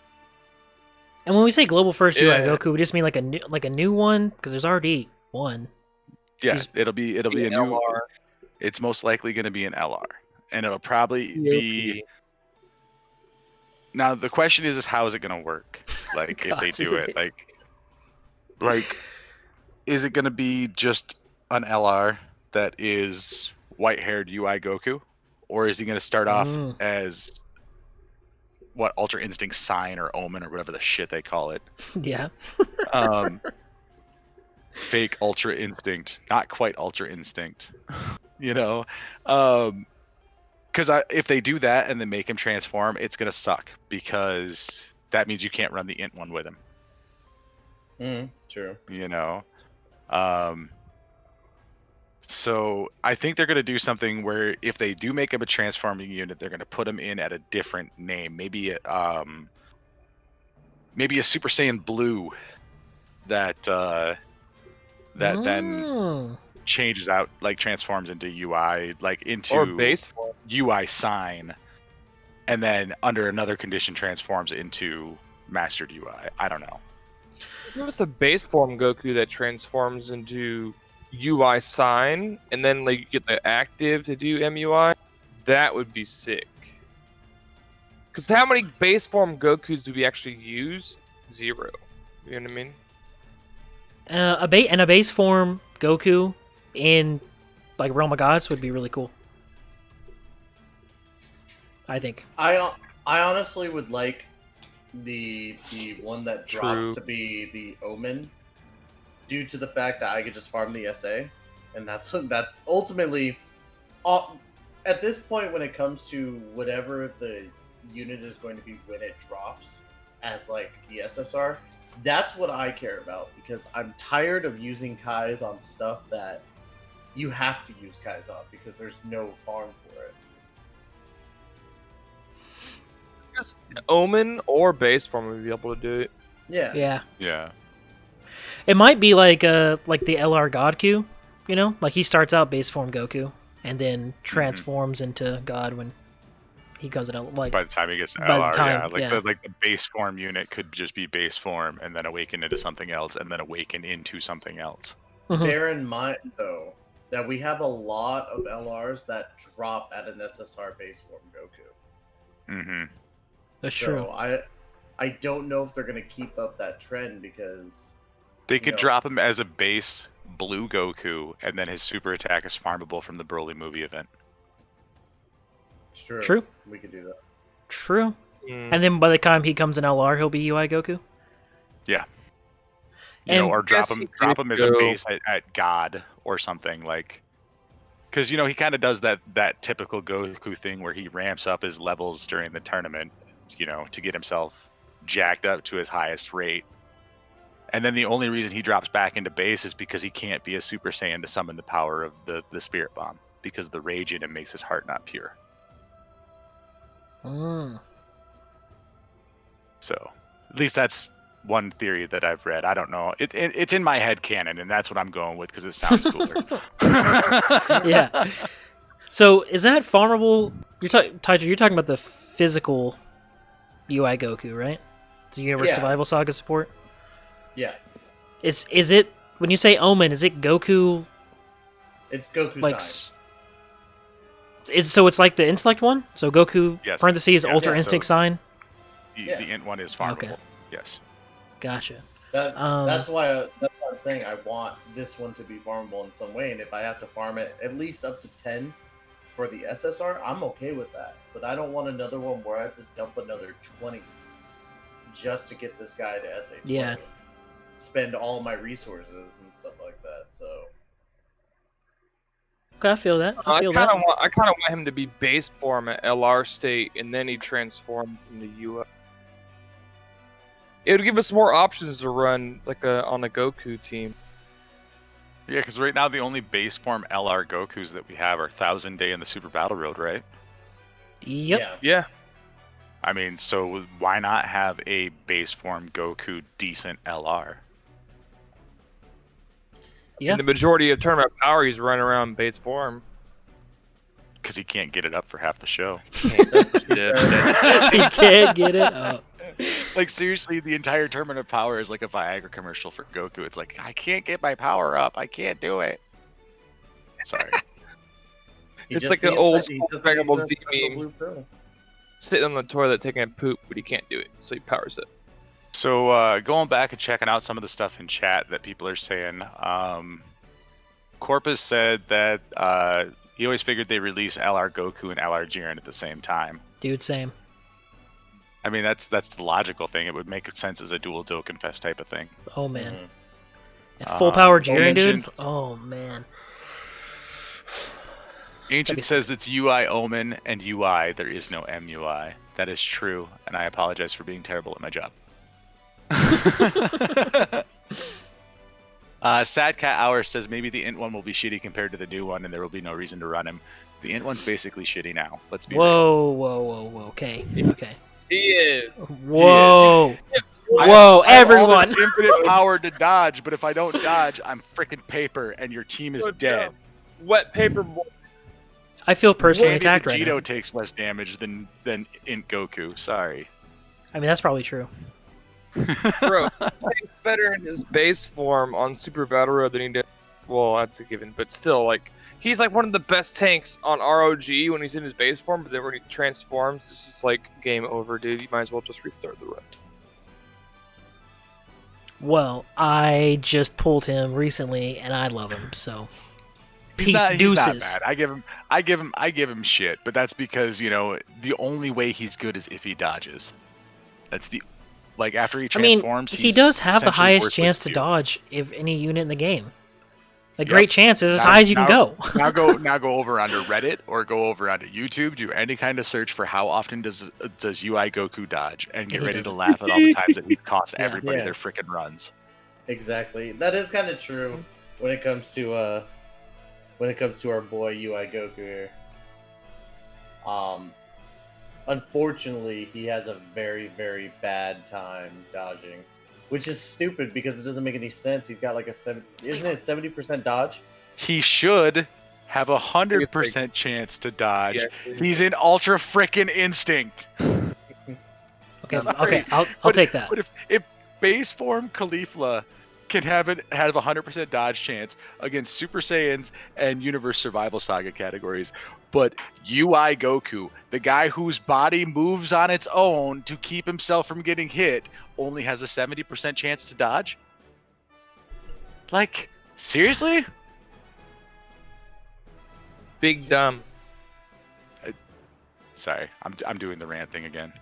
And when we say Global first UI Goku, we just mean like a new one? Because there's already one. Yeah, it'll be a new... LR. It's most likely going to be an LR. And it'll probably be... Now, the question is how is it going to work? If they do it. Is it going to be just an LR that is white-haired UI Goku? Or is he going to start off as... what, Ultra Instinct Sign or Omen or whatever the shit they call it. Yeah. Fake Ultra Instinct. Not quite Ultra Instinct. Because if they do that and then make him transform, it's going to suck. Because that means you can't run the Int one with him. True. So I think they're going to do something where if they do make him a transforming unit, they're going to put him in at a different name. Maybe a Super Saiyan Blue that then changes out, transforms into UI, into or base form. UI Sign. and then under another condition transforms into mastered UI. I don't know. Give us a base form Goku that transforms into UI sign, and then like you get the active to do MUI. That would be sick. Because how many base form Gokus do we actually use? 0. You know what I mean? A base form Goku in like Realm of Gods would be really cool. I think. I honestly would like the one that drops True. to be the Omen, due to the fact that I could just farm the SA, and that's ultimately at this point when it comes to whatever the unit is going to be when it drops as like the SSR. That's what I care about, because I'm tired of using Kais on stuff that you have to use Kais on because there's no farm for it. Just Omen or base form would be able to do it. Yeah. Yeah. Yeah. It might be like the LR God Q, you know? Like he starts out base form Goku and then transforms into God when he goes at like By the time he gets to by the LR, time- yeah. yeah. The base form unit could just be base form and then awaken into something else and then awaken into something else. Mhm. Bear in mind, though, that we have a lot of LRs that drop at an SSR base form Goku. Mm-hmm. That's So true. I don't know if they're going to keep up that trend, because They could No. drop him as a base blue Goku, and then his super attack is farmable from the Broly movie event. it's true. True. We could do that. True. Mm. And then by the time he comes in LR, he'll be UI Goku. You And know, or drop Guess him he could as a go- base at God or something, like, because he kind of does that typical Goku thing where he ramps up his levels during the tournament, to get himself jacked up to his highest rate. And then the only reason he drops back into base is because he can't be a Super Saiyan to summon the power of the Spirit Bomb, because the rage in him makes his heart not pure. Mm. So, at least that's one theory that I've read. I don't know. It's in my head canon, and that's what I'm going with because it sounds cooler. Yeah. So is that farmable? Taiju, you're talking about the physical UI Goku, right? The Universe Yeah. Survival Saga support. Yeah. Is it, when you say Omen, is it Goku It's Goku like sign. so it's like the intellect one? So Goku Yes. parentheses Yeah, Ultra yeah. Instinct So- sign? Yeah. The int one is farmable. Okay. Yes. Gotcha. That's why I'm saying I want this one to be farmable in some way, and if I have to farm it at least up to 10 for the SSR, I'm okay with that. But I don't want another one where I have to dump another 20 just to get this guy to SA20. Yeah. Spend all my resources and stuff like that. So Okay, I feel that. I I feel kind that. of want him to be base form at LR state, and then he transforms into UI. It would give us more options to run on a Goku team. Yeah, because right now the only base form LR Gokus that we have are 1000 Day and the Super Battle Road, right? Yep. yeah. Yeah. I mean, so why not have a base form Goku decent LR? Yeah. And the majority of tournament power, he's running around base form. Because he can't get it up for half the show. Yeah. He can't get it up. Like, seriously, the entire tournament of power is like a Viagra commercial for Goku. It's like, I can't get my power up. I can't do it. Sorry. He It's just like the needs old that- he school just Dragon needs Ball a Z special meme. blue pill. Sitting on the toilet taking a poop, but he can't do it, so he powers it. So, going back and checking out some of the stuff in chat that people are saying, Corpus said that he always figured they release LR Goku and LR Jiren at the same time. Dude, same. I mean, that's the logical thing. It would make sense as a dual Dokkan type of thing. Oh man. Mhm. And full power Bo Jiren, dude. mentioned- Oh man. Ancient says it's UI Omen and UI. There is no MUI. That is true, and I apologize for being terrible at my job. Sad Cat Hour says maybe the int one will be shitty compared to the new one, and there will be no reason to run him. The int one's basically shitty now. Let's be real. Whoa. Okay. Okay. He is. Whoa. I Whoa, have all everyone. this infinite power to dodge, but if I don't dodge, I'm freaking paper, and your team is So dead. dumb. Wet paper boy. I feel personally Maybe attacked right Vegito now. takes less damage than Int Goku. Sorry. I mean, that's probably true. Bro, he's better in his base form on Super Battle Road than he did. Well, that's a given, but still, like, he's like one of the best tanks on ROG when he's in his base form, but then when he transforms, it's just like game over, dude. You might as well just restart the run. Well, I just pulled him recently, and I love him. So, He's peace not deuces. bad. I give him shit, but that's because the only way he's good is if he dodges. That's the after he I mean, transforms. he does have the essentially highest worthless chance to you. dodge if any unit in the game. Like, Yep. great chances, as Now- high as you can now- go. now go over onto Reddit or go over onto YouTube. Do any kind of search for how often does UI Goku dodge, and get He ready to doesn't. laugh at all the times that he costs Yeah. everybody Yeah. their freaking runs. Exactly. That is kind of true when it comes to our boy UI Goku here. Unfortunately, he has a very, very bad time dodging, which is stupid because it doesn't make any sense. He's got like isn't it 70% dodge? He should have 100% chance to dodge. Yeah. He's in Ultra Frickin' Instinct. Okay, Sorry, okay, I'll but- take that. But if base form Kefla can have 100% dodge chance against Super Saiyans and Universe Survival Saga categories, but UI Goku, the guy whose body moves on its own to keep himself from getting hit, only has a 70% chance to dodge? Like, seriously? Big dumb. Sorry, I'm doing the rant thing again.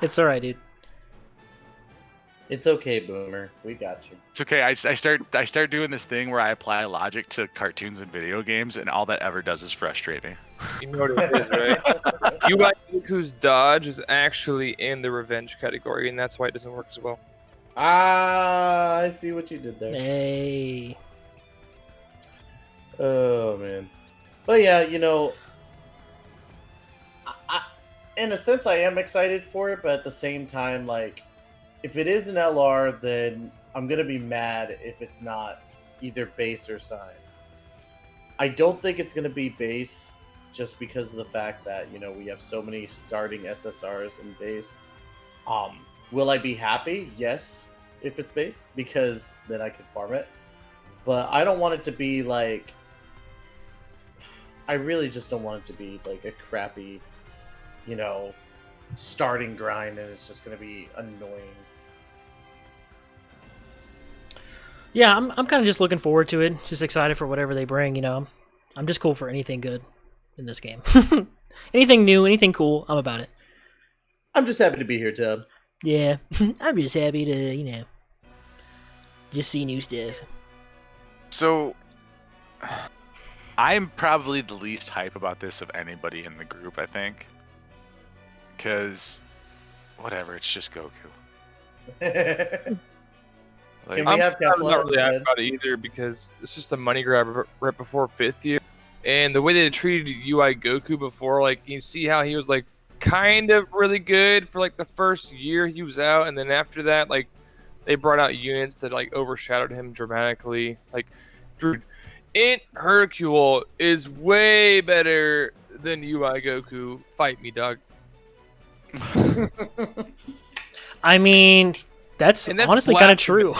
It's alright, dude. It's okay, Boomer. We got you. It's okay. I start doing this thing where I apply logic to cartoons and video games, and all that ever does is frustrate me. You know what it is, right? UI Goku's dodge is actually in the revenge category, and that's why it doesn't work as well. Ah, I see what you did there. Hey. Oh man, but yeah, in a sense, I am excited for it, but at the same time, like, if it is an LR, then I'm gonna be mad if it's not either base or sign. I don't think it's gonna be base, just because of the fact that we have so many starting SSRs in base. Will I be happy? Yes, if it's base, because then I can farm it. But I don't want it to be like. I really just don't want it to be like a crappy, starting grind, and it's just going to be annoying. Yeah, I'm kind of just looking forward to it. Just excited for whatever they bring, I'm just cool for anything good in this game. Anything new, anything cool, I'm about it. I'm just happy to be here, Tub. Yeah, I'm just happy to, just see new stuff. So, I'm probably the least hype about this of anybody in the group, I think. Because, whatever, it's just Goku. Like, Can we have I'm Kefla not really happy instead? about it either because it's just a money grab right before 5th year. And the way they treated UI Goku before, like, you see how he was, like, kind of really good for, like, the first year he was out. And then after that, like, they brought out units that, like, overshadowed him dramatically. Like, dude, Int Hercule is way better than UI Goku. Fight me, dog. I mean, that's And that's honestly kind of true.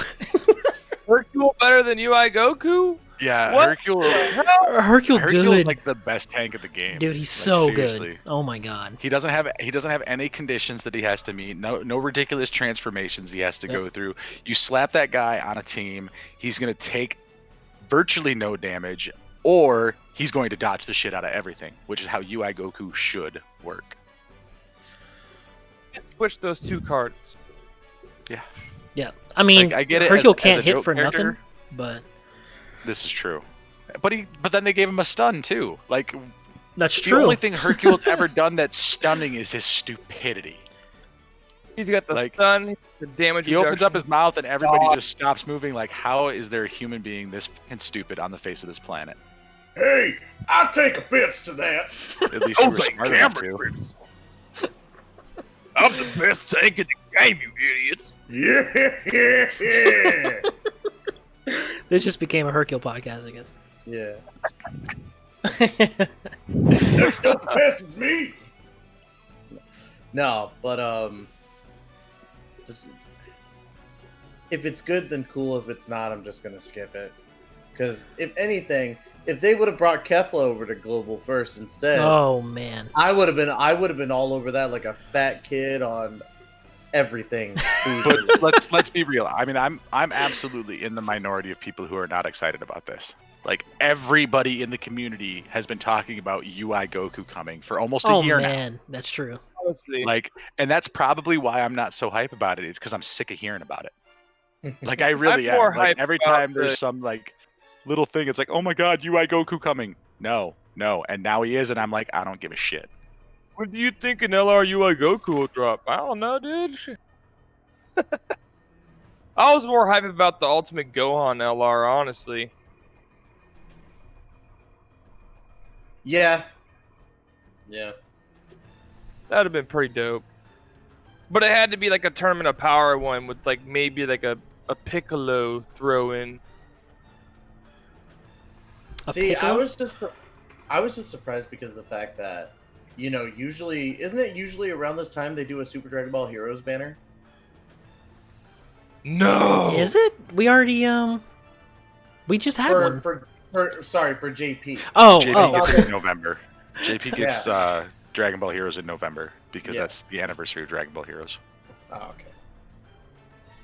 Hercule better than UI Goku? yeah, What? Hercule. Hercule Hercule's good. like the best tank of the game. Dude, he's Like, so seriously. good. Oh my god. He doesn't have any conditions that he has to meet. No ridiculous transformations he has to Yep. go through. You slap that guy on a team, he's gonna take virtually no damage, or he's going to dodge the shit out of everything, which is how UI Goku should work. Switch those two cards. Yeah, Yeah. I mean, Like, I get it Hercule as a can't hit joke for character. nothing, but this is true. But then they gave him a stun too. Like, that's the true. only thing Hercule's ever done that's stunning is his stupidity. He's got the Like, stun, the damage He opens up reduction. his mouth and everybody just stops moving. Like, how is there a human being this fucking stupid on the face of this planet? Hey, I take offense to that. At least you were smart enough to. I'm the best tank in the game, you idiots. Yeah. This just became a Hercule podcast, I guess. Yeah. Next up passes me. No, but just if it's good, then cool. If it's not, I'm just gonna skip it. Because if anything, if they would have brought Kefla over to Global first instead, Oh man. I would have been all over that like a fat kid on everything. But let's be real. I mean, I'm absolutely in the minority of people who are not excited about this. Like everybody in the community has been talking about UI Goku coming for almost a year man, that's true. Honestly, now. Like, and that's probably why I'm not so hype about it. Is because I'm sick of hearing about it. Like I really I'm more am. Like hyped every about time there's some like little thing, it's like, oh my god, UI Goku coming. No, and now he is, and I'm like, I don't give a shit. when do you think an LR UI Goku will drop? I don't know, dude. I was more hyped about the Ultimate Gohan LR, honestly. Yeah. That'd have been pretty dope. But it had to be like a Tournament of Power one with like maybe like a Piccolo throw in. See, Piccolo? I was just surprised because of the fact that, isn't it usually around this time they do a Super Dragon Ball Heroes banner? No! Is it? We already we just had one. For JP. Oh, JP oh. gets it in November. JP gets Dragon Ball Heroes in November because that's the anniversary of Dragon Ball Heroes. Oh, okay.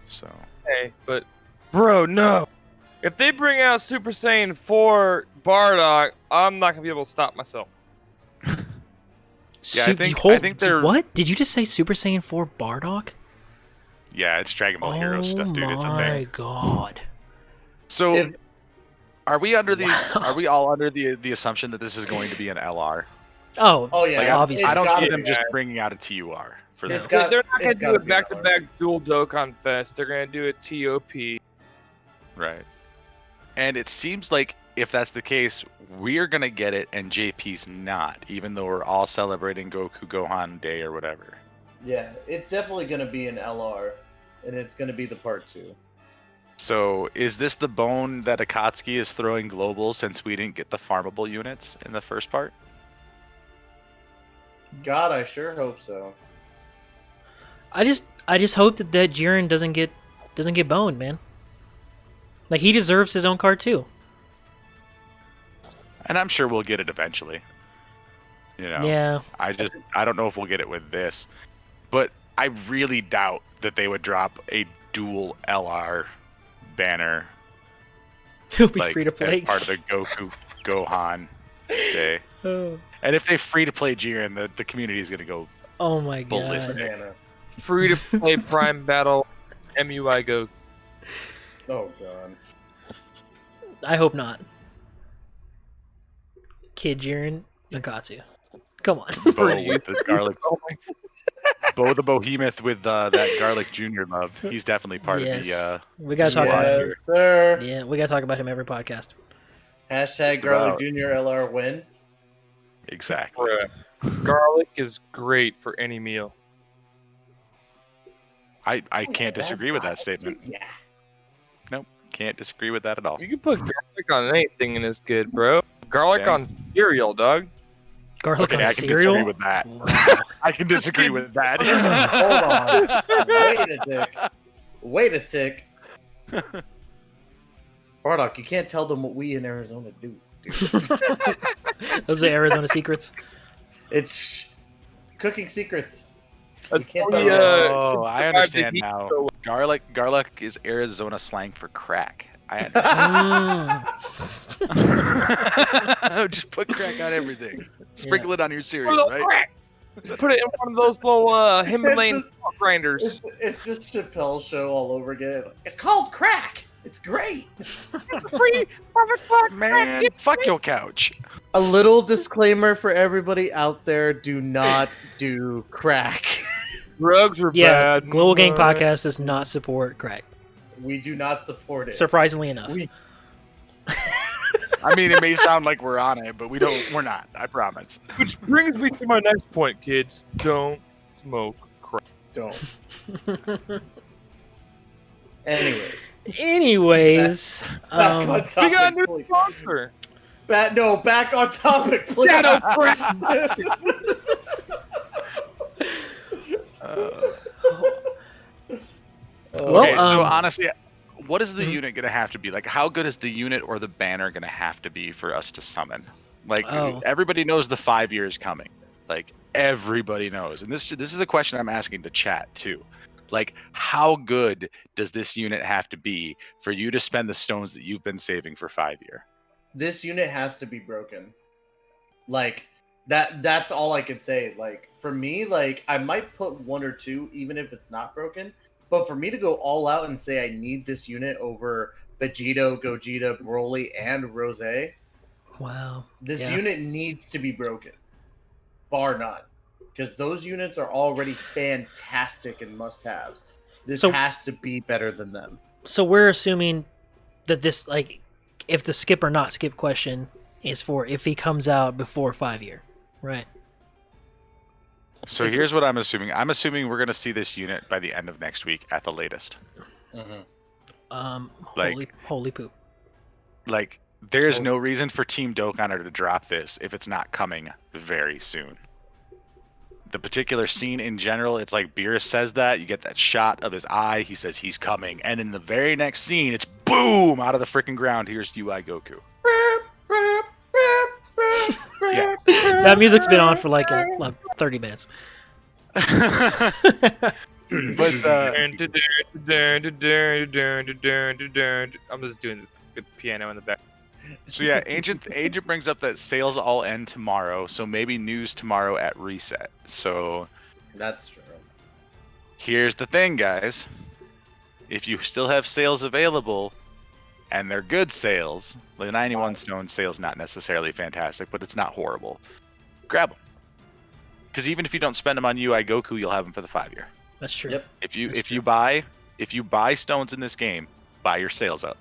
So. Hey, but bro, no. If they bring out Super Saiyan 4 Bardock, I'm not gonna be able to stop myself. Yeah, I think they're. What? Did you just say Super Saiyan 4 Bardock? Yeah, it's Dragon Ball Heroes stuff, dude. It's a Oh my thing. god. So, are we all under the assumption that this is going to be an LR? Oh yeah. Like, obviously. I don't gotta see be, them just yeah. bringing out a TUR for this. It's They're not gonna it's do gotta it be back-to-back dual Dokkan Fest. They're gonna do a TOP. Right. And it seems like if that's the case, we're gonna get it and JP's not, even though we're all celebrating Goku Gohan Day or whatever. Yeah, it's definitely going to be an LR, and it's going to be the part 2. So is this the bone that Akatsuki is throwing global since we didn't get the farmable units in the first part? God, I sure hope so. I just hope that Jiren doesn't get boned, man. Like he deserves his own card too. And I'm sure we'll get it eventually. Yeah. I don't know if we'll get it with this. But I really doubt that they would drop a dual LR banner. He'll be like, free to play. as part of the Goku Gohan Day. Oh. And if they free to play Jiren, the community is gonna go Oh my god. ballistic. Banana. Free to play Prime Battle MUI Goku. Oh, God. I hope not. Kid Jiren Nakatsu. Come on. Bo with the garlic. Bo the Behemoth with that garlic junior love. He's definitely part of the. We gotta talk squad about him. here. Sir. Yeah, we gotta talk about him every podcast. Hashtag Just Garlic about. Junior LR win. Exactly. Garlic is great for any meal. I can't disagree with that statement. Yeah. Nope, can't disagree with that at all. You can put garlic on anything and it's good, bro. Garlic Yeah. on cereal, dog. Garlic Okay, on I can cereal. disagree with that. Wow. I can disagree with that. Hold on. Wait a tick. Bardock, you can't tell them what we in Arizona do, dude. Those are Arizona secrets. It's cooking secrets. You can't can't Oh, I understand now. Garlic is Arizona slang for crack. I understand. Just put crack on everything. Sprinkle it on your cereal, right? Crack. Just put it in one of those little Himalayan grinders. It's just Chappelle's show all over again. It's called crack. It's great. Free perfect crack. Man, fuck your couch. A little disclaimer for everybody out there: do not do crack. Drugs are Yeah, bad. Global Gang Podcast does not support crack. We do not support it. Surprisingly enough. I mean, it may sound like we're on it, but we're not. I promise. Which brings me to my next point, kids. Don't smoke crack. Don't. Anyways, Anyways, back on We got a topic, new please. sponsor. back on topic, please. Shadow Prince. Well, Okay, so honestly, what is the Mhm. unit gonna have to be? Like, how good is the unit or the banner gonna have to be for us to summon? Like, Oh. everybody knows the 5 years coming. Like, everybody knows, and this is a question I'm asking to chat too. Like, how good does this unit have to be for you to spend the stones that you've been saving for 5 year? This unit has to be broken. Like that's all I can say. Like for me, like I might put 1 or 2 even if it's not broken. But for me to go all out and say I need this unit over Vegito, Gogeta, Broly, and Rose, wow. this Yeah. unit needs to be broken. Bar none. Because those units are already fantastic and must-haves. This So- has to be better than them. So we're assuming that this, like, if the skip or not skip question is for if he comes out before 5 year, right? So here's what I'm assuming. I'm assuming we're gonna see this unit by the end of next week at the latest. Holy, holy poop. Like, there's no reason for Team Dokkaner to drop this if it's not coming very soon. The particular scene in general, it's like Beerus says that, you get that shot of his eye, he says he's coming, and in the very next scene, it's boom, out of the freaking ground, here's UI Goku. Yeah. That music's been on for like 30 minutes. But I'm just doing the piano in the back. so yeah, Agent brings up that sales all end tomorrow, so maybe news tomorrow at reset. So That's true. here's the thing, guys. If you still have sales available, and they're good sales, the 91 stone sale's not necessarily fantastic, but it's not horrible. Grab them. Because even if you don't spend them on UI Goku, you'll have them for the 5 year. That's true. Yep. If you buy stones in this game, buy your sales up.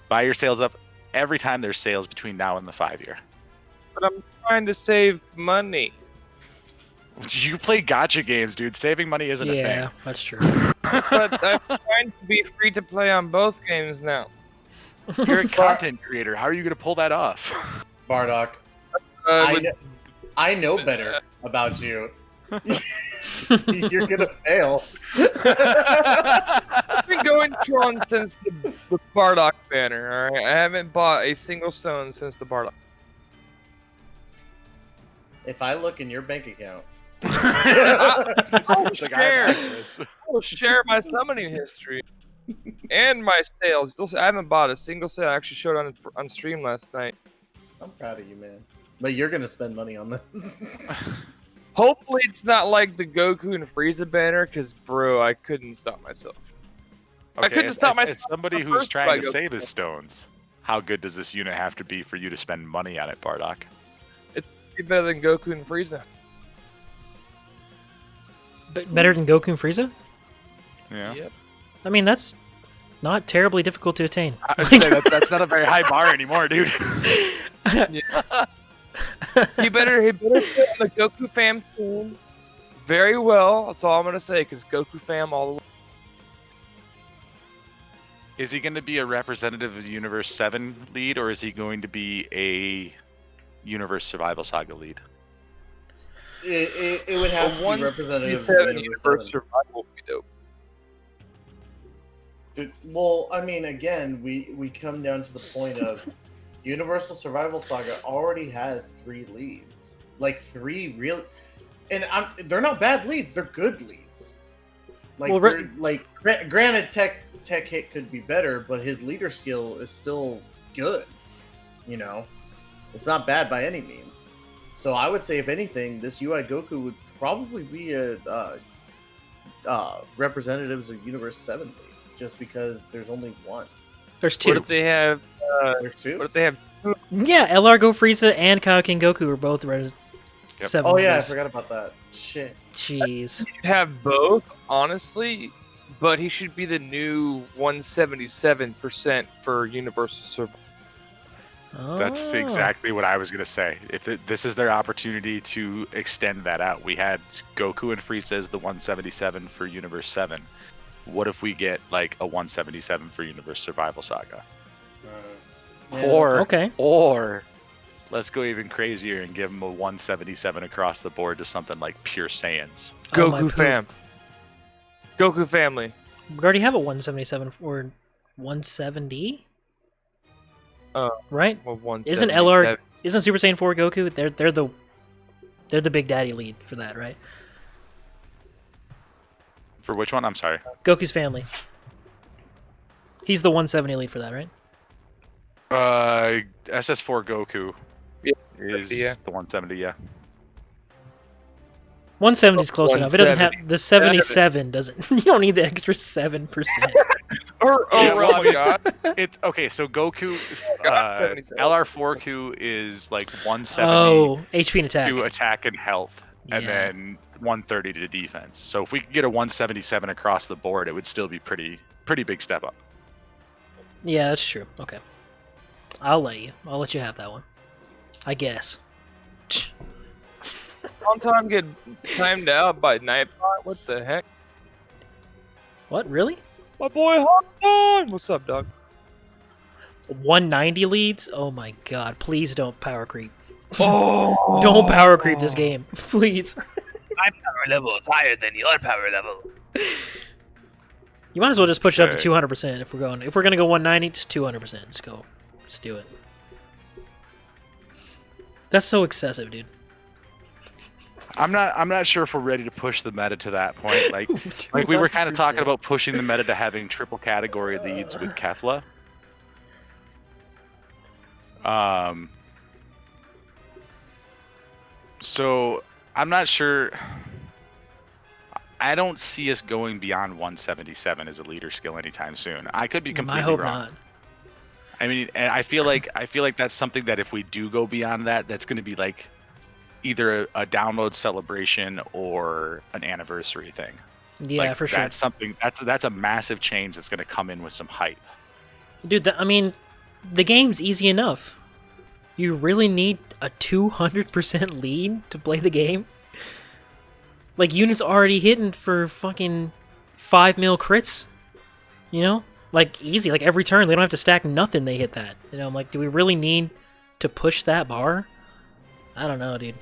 Buy your sales up every time there's sales between now and the 5 year. But I'm trying to save money. You play gacha games, dude. Saving money isn't a Yeah, thing. that's true. But I'm trying to be free to play on both games now. You're a content creator. How are you going to pull that off? Bardock, I know better about you. You're gonna fail. I've been going Tron since the Bardock banner, alright? I haven't bought a single stone since the Bardock. If I look in your bank account, I'll It's like, I have share. access. I'll share my summoning history and my sales. I haven't bought a single sale. I actually showed on stream last night. I'm proud of you, man. But you're gonna spend money on this. Hopefully, it's not like the Goku and Frieza banner, because, bro, I couldn't stop myself. I couldn't stop myself. As somebody the who's first trying to Goku. save his stones, how good does this unit have to be for you to spend money on it, Bardock? Be better than Goku and Frieza. Better than Goku and Frieza? Yeah. Yep. I mean, that's not terribly difficult to attain. I'd say that's not a very high bar anymore, dude. He better fit on the Goku fam team very well. That's all I'm gonna say, because Goku fam all the way. Is he going to be a representative of the Universe 7 lead, or is he going to be a Universe Survival Saga lead? It would have to be representative of 177 Universe Universe 7. Survival would be dope. Well, I mean, again, we come down to the point of Universal Survival Saga already has 3 leads, like 3 real, and they're not bad leads; they're good leads. Like, Well, granted, Tech Hit could be better, but his leader skill is still good. You know, it's not bad by any means. So I would say, if anything, this UI Goku would probably be a representatives of Universe 7 league, just because there's only 1. There's 2. What if they have? There's 2. What if they have? Yeah, Largo Frieza and Kaioken Goku are both Yep. 7. Oh yeah, I members. forgot about that. Shit. Jeez. Have both, honestly, but he should be the new 177% for Universal Survival. That's Oh. exactly what I was going to say. If this is their opportunity to extend that out. We had Goku and Frieza as the 177 for Universe 7. What if we get like a 177 for Universe Survival Saga? Yeah. Or Okay. or let's go even crazier and give him a 177 across the board to something like Pure Saiyans. Oh, my Goku poop. fam. Goku family. We already have a 177 or 170. Right? Well, Isn't LR? Isn't Super Saiyan 4 Goku? They're the big daddy lead for that, right? For which one? I'm sorry. Goku's family. He's the 170 lead for that, right? SS4 Goku Yeah. is Yeah. the 170. Yeah. 170 is close enough. It doesn't have the 77. Doesn't. You don't need the extra 7%. Yeah, well, I Oh my mean, god. It's okay. So Goku, God, 77. LR4Q is like 170 Oh, HP and attack. to attack and health, and Yeah. then 130 to defense. So if we could get a 177 across the board, it would still be pretty big step up. Yeah, that's true. Okay, I'll let you have that one. I guess. On time get timed out by Nightbot. What the heck? What? Really? My boy Hawkman! What's up, dog? 190 leads? Oh my god! Please don't power creep. Oh! Don't power creep this game, please. My power level is higher than your power level. You might as well just push it up to Okay. 200% if we're gonna go 190, just 200%. Just go. Just do it. That's so excessive, dude. I'm not sure if we're ready to push the meta to that point. Like we were kind of talking 200%. about pushing the meta to having triple category leads with Kefla. So I'm not sure. I don't see us going beyond 177 as a leader skill anytime soon. I could be completely I hope wrong. not. I mean, and I feel like that's something that if we do go beyond that, that's going to be like either a download celebration or an anniversary thing. Yeah, Like, for sure. That's something that's a massive change that's going to come in with some hype. Dude, I mean, the game's easy enough. You really need a 200% lead to play the game? Like, units already hitting for fucking 5 mil crits? You know? Like, easy. Like, every turn, they don't have to stack nothing, they hit that. You know, I'm like, do we really need to push that bar? I don't know, dude.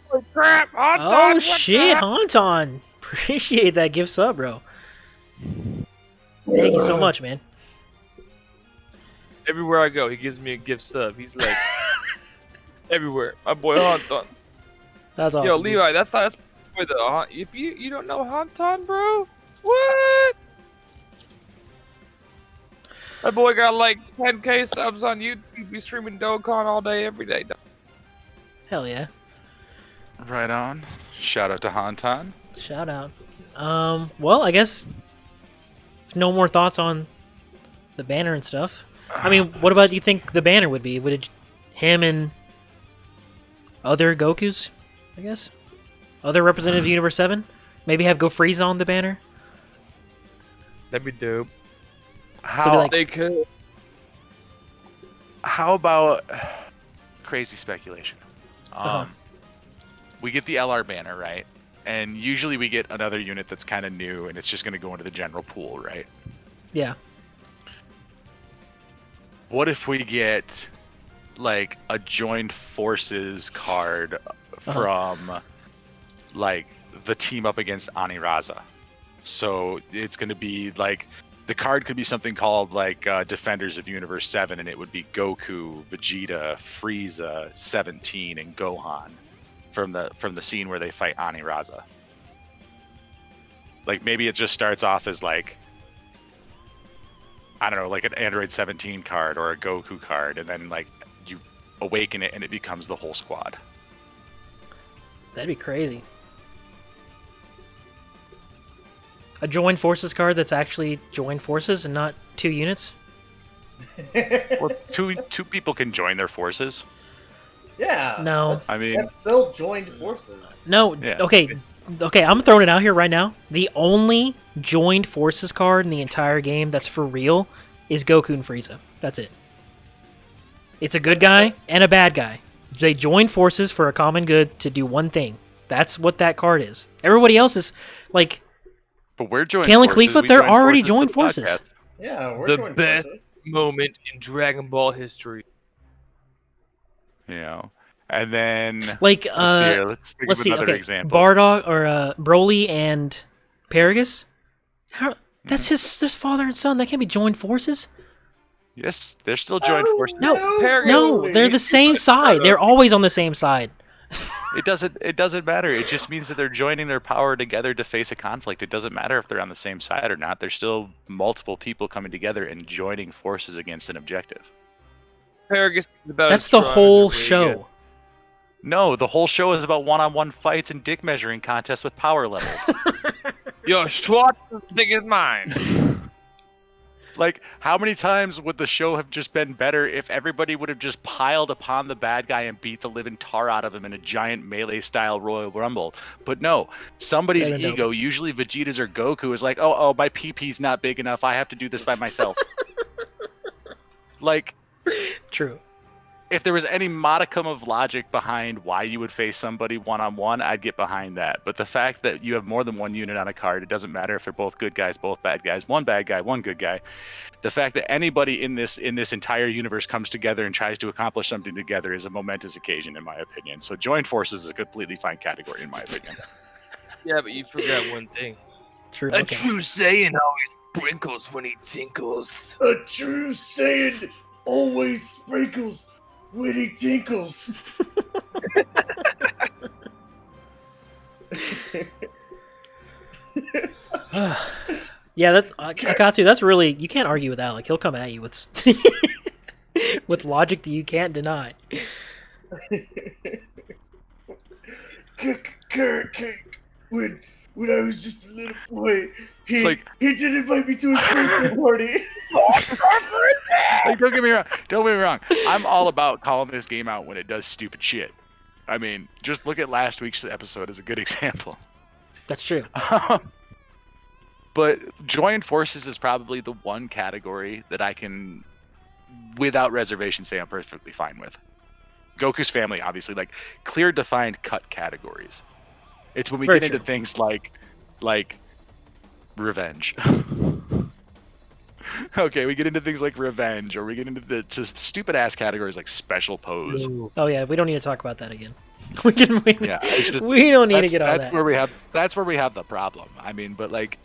Holy crap! Oh, shit, Haunton! Appreciate that gift sub, bro. Thank you so much, man. Everywhere I go, he gives me a gift sub. He's like, everywhere. My boy Haunton. That's awesome. Yo, dude. Levi, that's for the. If you don't know Haunton, bro, what? That boy got like 10K subs on YouTube. Be streaming Dokkan all day, every day. Hell yeah. Right on. Shout out to Hantan. Shout out. Well, I guess no more thoughts on the banner and stuff. I mean, what about you think the banner would be? Would it him and other Gokus, I guess? Other representative of Universe 7? Maybe have Go Frieza on the banner? That'd be dope. How like- They could. how about crazy speculation? Uh-huh. We get the LR banner, right? And usually we get another unit that's kind of new and it's just going to go into the general pool, right? Yeah. What if we get like a joined forces card from like the team up against Aniraza? So it's going to be like the card could be something called like Defenders of Universe 7, and it would be Goku, Vegeta, Frieza, 17, and Gohan from the scene where they fight Aniraza. Like maybe it just starts off as like, I don't know, like an Android 17 card or a Goku card, and then like you awaken it and it becomes the whole squad. That'd be crazy. A joined forces card that's actually joined forces and not 2 units? Well, two people can join their forces. Yeah. No. That's, I mean- that's still joined forces. No. Yeah. Okay, I'm throwing it out here right now. The only joined forces card in the entire game that's for real is Goku and Frieza. That's it. It's a good guy and a bad guy. They join forces for a common good to do one thing. That's what that card is. Everybody else is like But we're joined Kale and forces. Kefla, We they're joined already forces joined for the forces. podcast. Yeah, we're The joining best forces. moment in Dragon Ball history. You know, and then Like, let's see here. Let's think let's of see. another Okay, example. Bardock or Broly and Paragus. That's his father and son. That can't be joined forces. Yes, they're still joined forces. No, Paragus- no, they're the same side. They're always on the same side. It doesn't matter. It just means that they're joining their power together to face a conflict. It doesn't matter if they're on the same side or not. There's still multiple people coming together and joining forces against an objective. Paragus is about That's as the strong as whole it really show. gets. No, the whole show is about one-on-one fights and dick measuring contests with power levels. Yo, Schwartz is big as mine. Like, how many times would the show have just been better if everybody would have just piled upon the bad guy and beat the living tar out of him in a giant melee-style Royal Rumble? But no, somebody's Better know. ego, usually Vegeta's or Goku, is like, oh, my PP-'s not big enough. I have to do this by myself. Like, True. if there was any modicum of logic behind why you would face somebody one-on-one, I'd get behind that. But the fact that you have more than one unit on a card, it doesn't matter if they're both good guys, both bad guys, one bad guy, one good guy. The fact that anybody in this entire universe comes together and tries to accomplish something together is a momentous occasion, in my opinion. So joined forces is a completely fine category, in my opinion. Yeah, but you forgot one thing. True. A Okay. true Saiyan always sprinkles when he tinkles. A true Saiyan always sprinkles when he tinkles. Yeah, that's Akatsu. That's really, you can't argue with that. Like, he'll come at you with with logic that you can't deny. When I was just a little boy, It's like- he did invite me to his birthday party. Like, don't get me wrong. Don't get me wrong. I'm all about calling this game out when it does stupid shit. I mean, just look at last week's episode as a good example. That's true. But joined forces is probably the one category that I can, without reservation, say I'm perfectly fine with. Goku's family, obviously, like clear, defined, cut categories. It's when we Very get into true. things like revenge. Okay, we get into things like revenge, or we get into the stupid ass categories like special pose. Oh yeah, we don't need to talk about that again. We don't need to get all that. That's where we have the problem. I mean, but like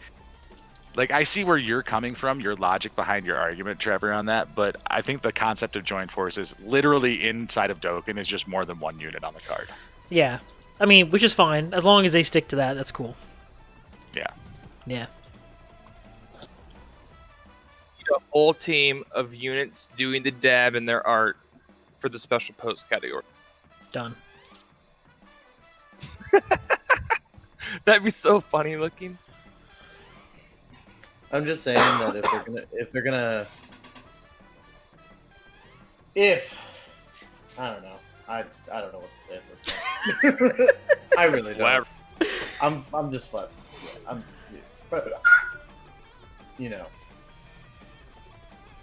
I see where you're coming from, your logic behind your argument, Trevor, on that. But I think the concept of joined forces, literally inside of Dokkan, is just more than one unit on the card. Yeah, I mean, which is fine as long as they stick to that. That's cool. Yeah. Yeah. A whole team of units doing the dab in their art for the special pose category. Done. That'd be so funny looking. I'm just saying that if I don't know, I don't know what to say at this point. I really don't. I'm just flat. Yeah, you know.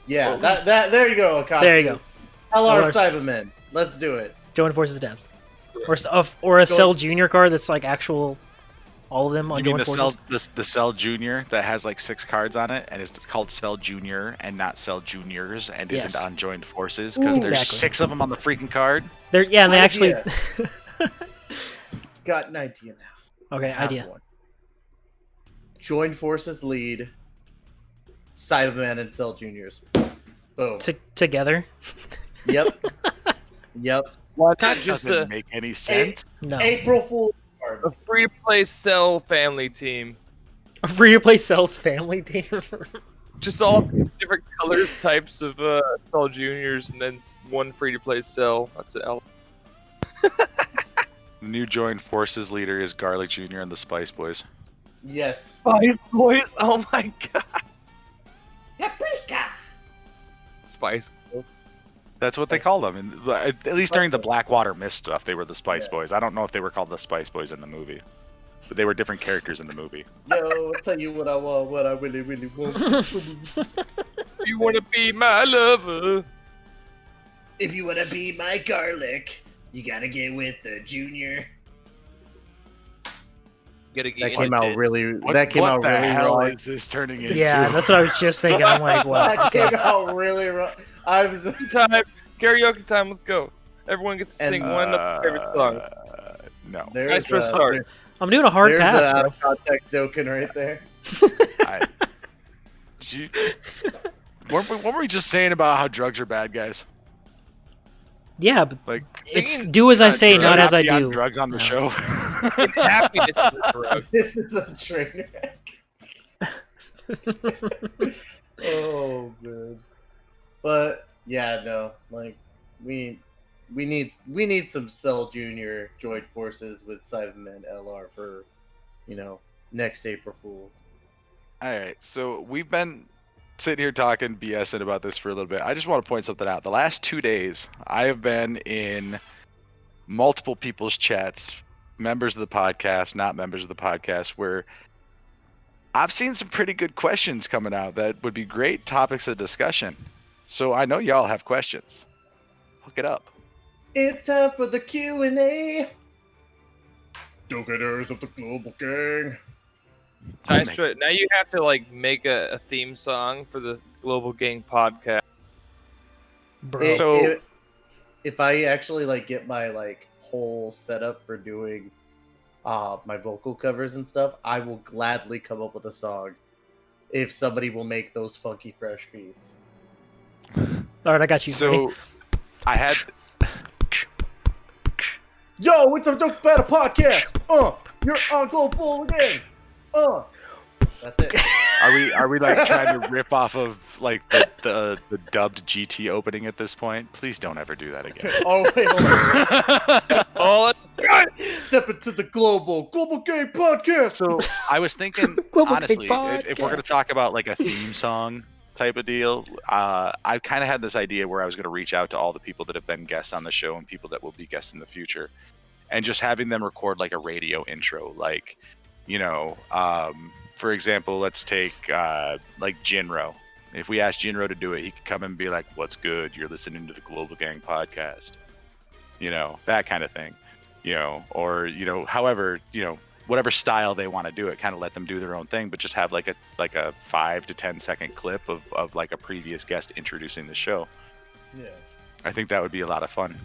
Yeah, that there you go, Akatsu. There you go. LR Cybermen. Let's do it. Joined forces dabs. Or a Cell Junior card that's like actual, all of them on You mean joined forces. the Cell Junior that has like 6 cards on it, and it's called Cell Junior and not Cell Juniors, and isn't on joined forces because there's Exactly. 6 of them on the freaking card. And they actually. Got an idea now. Okay, Have idea. one. Joined forces lead. Cyberman and Cell Juniors. Boom. Together. Yep. Yep. Why That not just doesn't a make any sense. No. April Fool's card. free-to-play Cell family team? A free to play Cell's family team. Just all different colors, types of Cell Juniors, and then one free-to-play Cell. That's an L. The new joined forces leader is Garlic Jr. and the Spice Boys. Yes. Spice Boys. Oh my god. Paprika. Spice Girls. That's what they call them. And at least during the Blackwater Mist stuff, they were the Spice Yeah. Boys. I don't know if they were called the Spice Boys in the movie, but they were different characters in the movie. Yo, I'll tell you what I want, what I really, really want. You wanna be my lover? If you want to be my garlic, you gotta get with the Junior. Gotta That get came out into really. What, that came what out the really hell wrong. is this turning into? Yeah, that's what I was just thinking. I'm like, wow, That okay. came out really wrong. I was. time. Karaoke time. Let's go. Everyone gets to And, sing one of their favorite songs. No. There's for a start. I'm doing a hard there's pass. a out Bro. of context joking right there. I, what were we just saying about how drugs are bad, guys? Yeah, but Like, it's do as I say, not as I be on do. drugs on the No. show. Happiness is a drug. This is a train wreck. Oh man. But yeah, no, like we need some Cell Junior joint forces with Cybermen LR for, next April Fools. All right, so we've been sitting here talking BSing about this for a little bit. I just want to point something out. The last 2 days, I have been in multiple people's chats, members of the podcast, not members of the podcast, where I've seen some pretty good questions coming out that would be great topics of discussion. So I know y'all have questions. Hook it up. It's time for the Q&A. Dokkaners of the Global Gang. Now you have to make a theme song for the Global Gang podcast. Bro. So- If I actually get my whole setup for doing my vocal covers and stuff, I will gladly come up with a song if somebody will make those funky fresh beats. All right, I got you. So I had Yo, it's a Dope Battle podcast. You're on Global Gang. That's it. Are we trying to rip off of the dubbed GT opening at this point? Please don't ever do that again. Oh wait, hold on. Oh, let's Step into the Global Gang podcast. So I was thinking, Global honestly, Gang if we're going Podcast. to talk about a theme song type of deal, I kind of had this idea where I was going to reach out to all the people that have been guests on the show and people that will be guests in the future, and just having them record a radio intro, for example, let's take Jinro. If we asked Jinro to do it, he could come and be like, "What's good? You're listening to the Global Gang podcast." That kind of thing. Or however, whatever style they want to do it, kind of let them do their own thing, but just have a 5 to 10 second clip of a previous guest introducing the show. Yeah. I think that would be a lot of fun.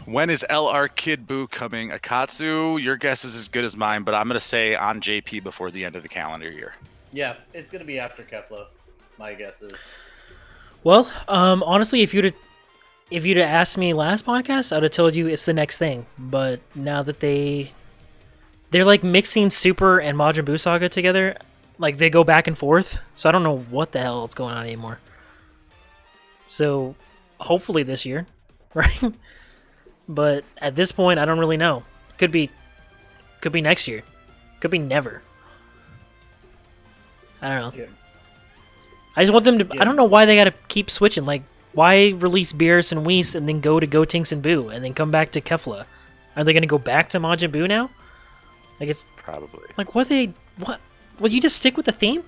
When is LR Kid Buu coming? Akatsu, your guess is as good as mine, but I'm going to say on JP before the end of the calendar year. Yeah, it's gonna be after Kefla. My guess is. Well, honestly, if you'd have asked me last podcast, I'd have told you it's the next thing. But now that they're mixing Super and Majin Buu Saga together, they go back and forth. So I don't know what the hell is going on anymore. So hopefully this year, right? But at this point, I don't really know. Could be next year. Could be never. I don't know. Yeah. I just want them to. Yeah. I don't know why they got to keep switching. Why release Beerus and Whis and then go to Gotenks and Buu and then come back to Kefla? Are they going to go back to Majin Buu now? It's Probably. what? Will you just stick with the theme?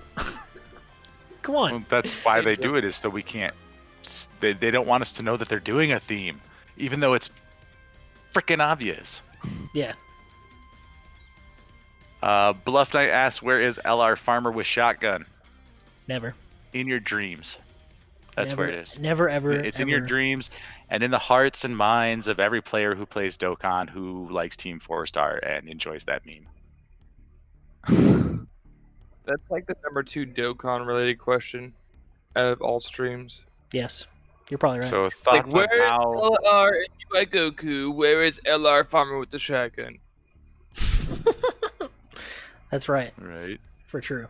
Come on. Well, that's why they do it, is so we can't. They don't want us to know that they're doing a theme, even though it's freaking obvious. Yeah. Bluff Knight asks, "Where is LR Farmer with shotgun?" Never. In your dreams. That's Never, where it is. Never ever. It's in your ever. dreams and in the hearts and minds of every player who plays Dokkan who likes Team 4-Star and enjoys that meme. That's the number 2 Dokkan related question out of all streams. Yes, you're probably right. So thoughts where on is how LR and UI Goku? Where is LR Farmer with the shotgun? That's right, right. for true.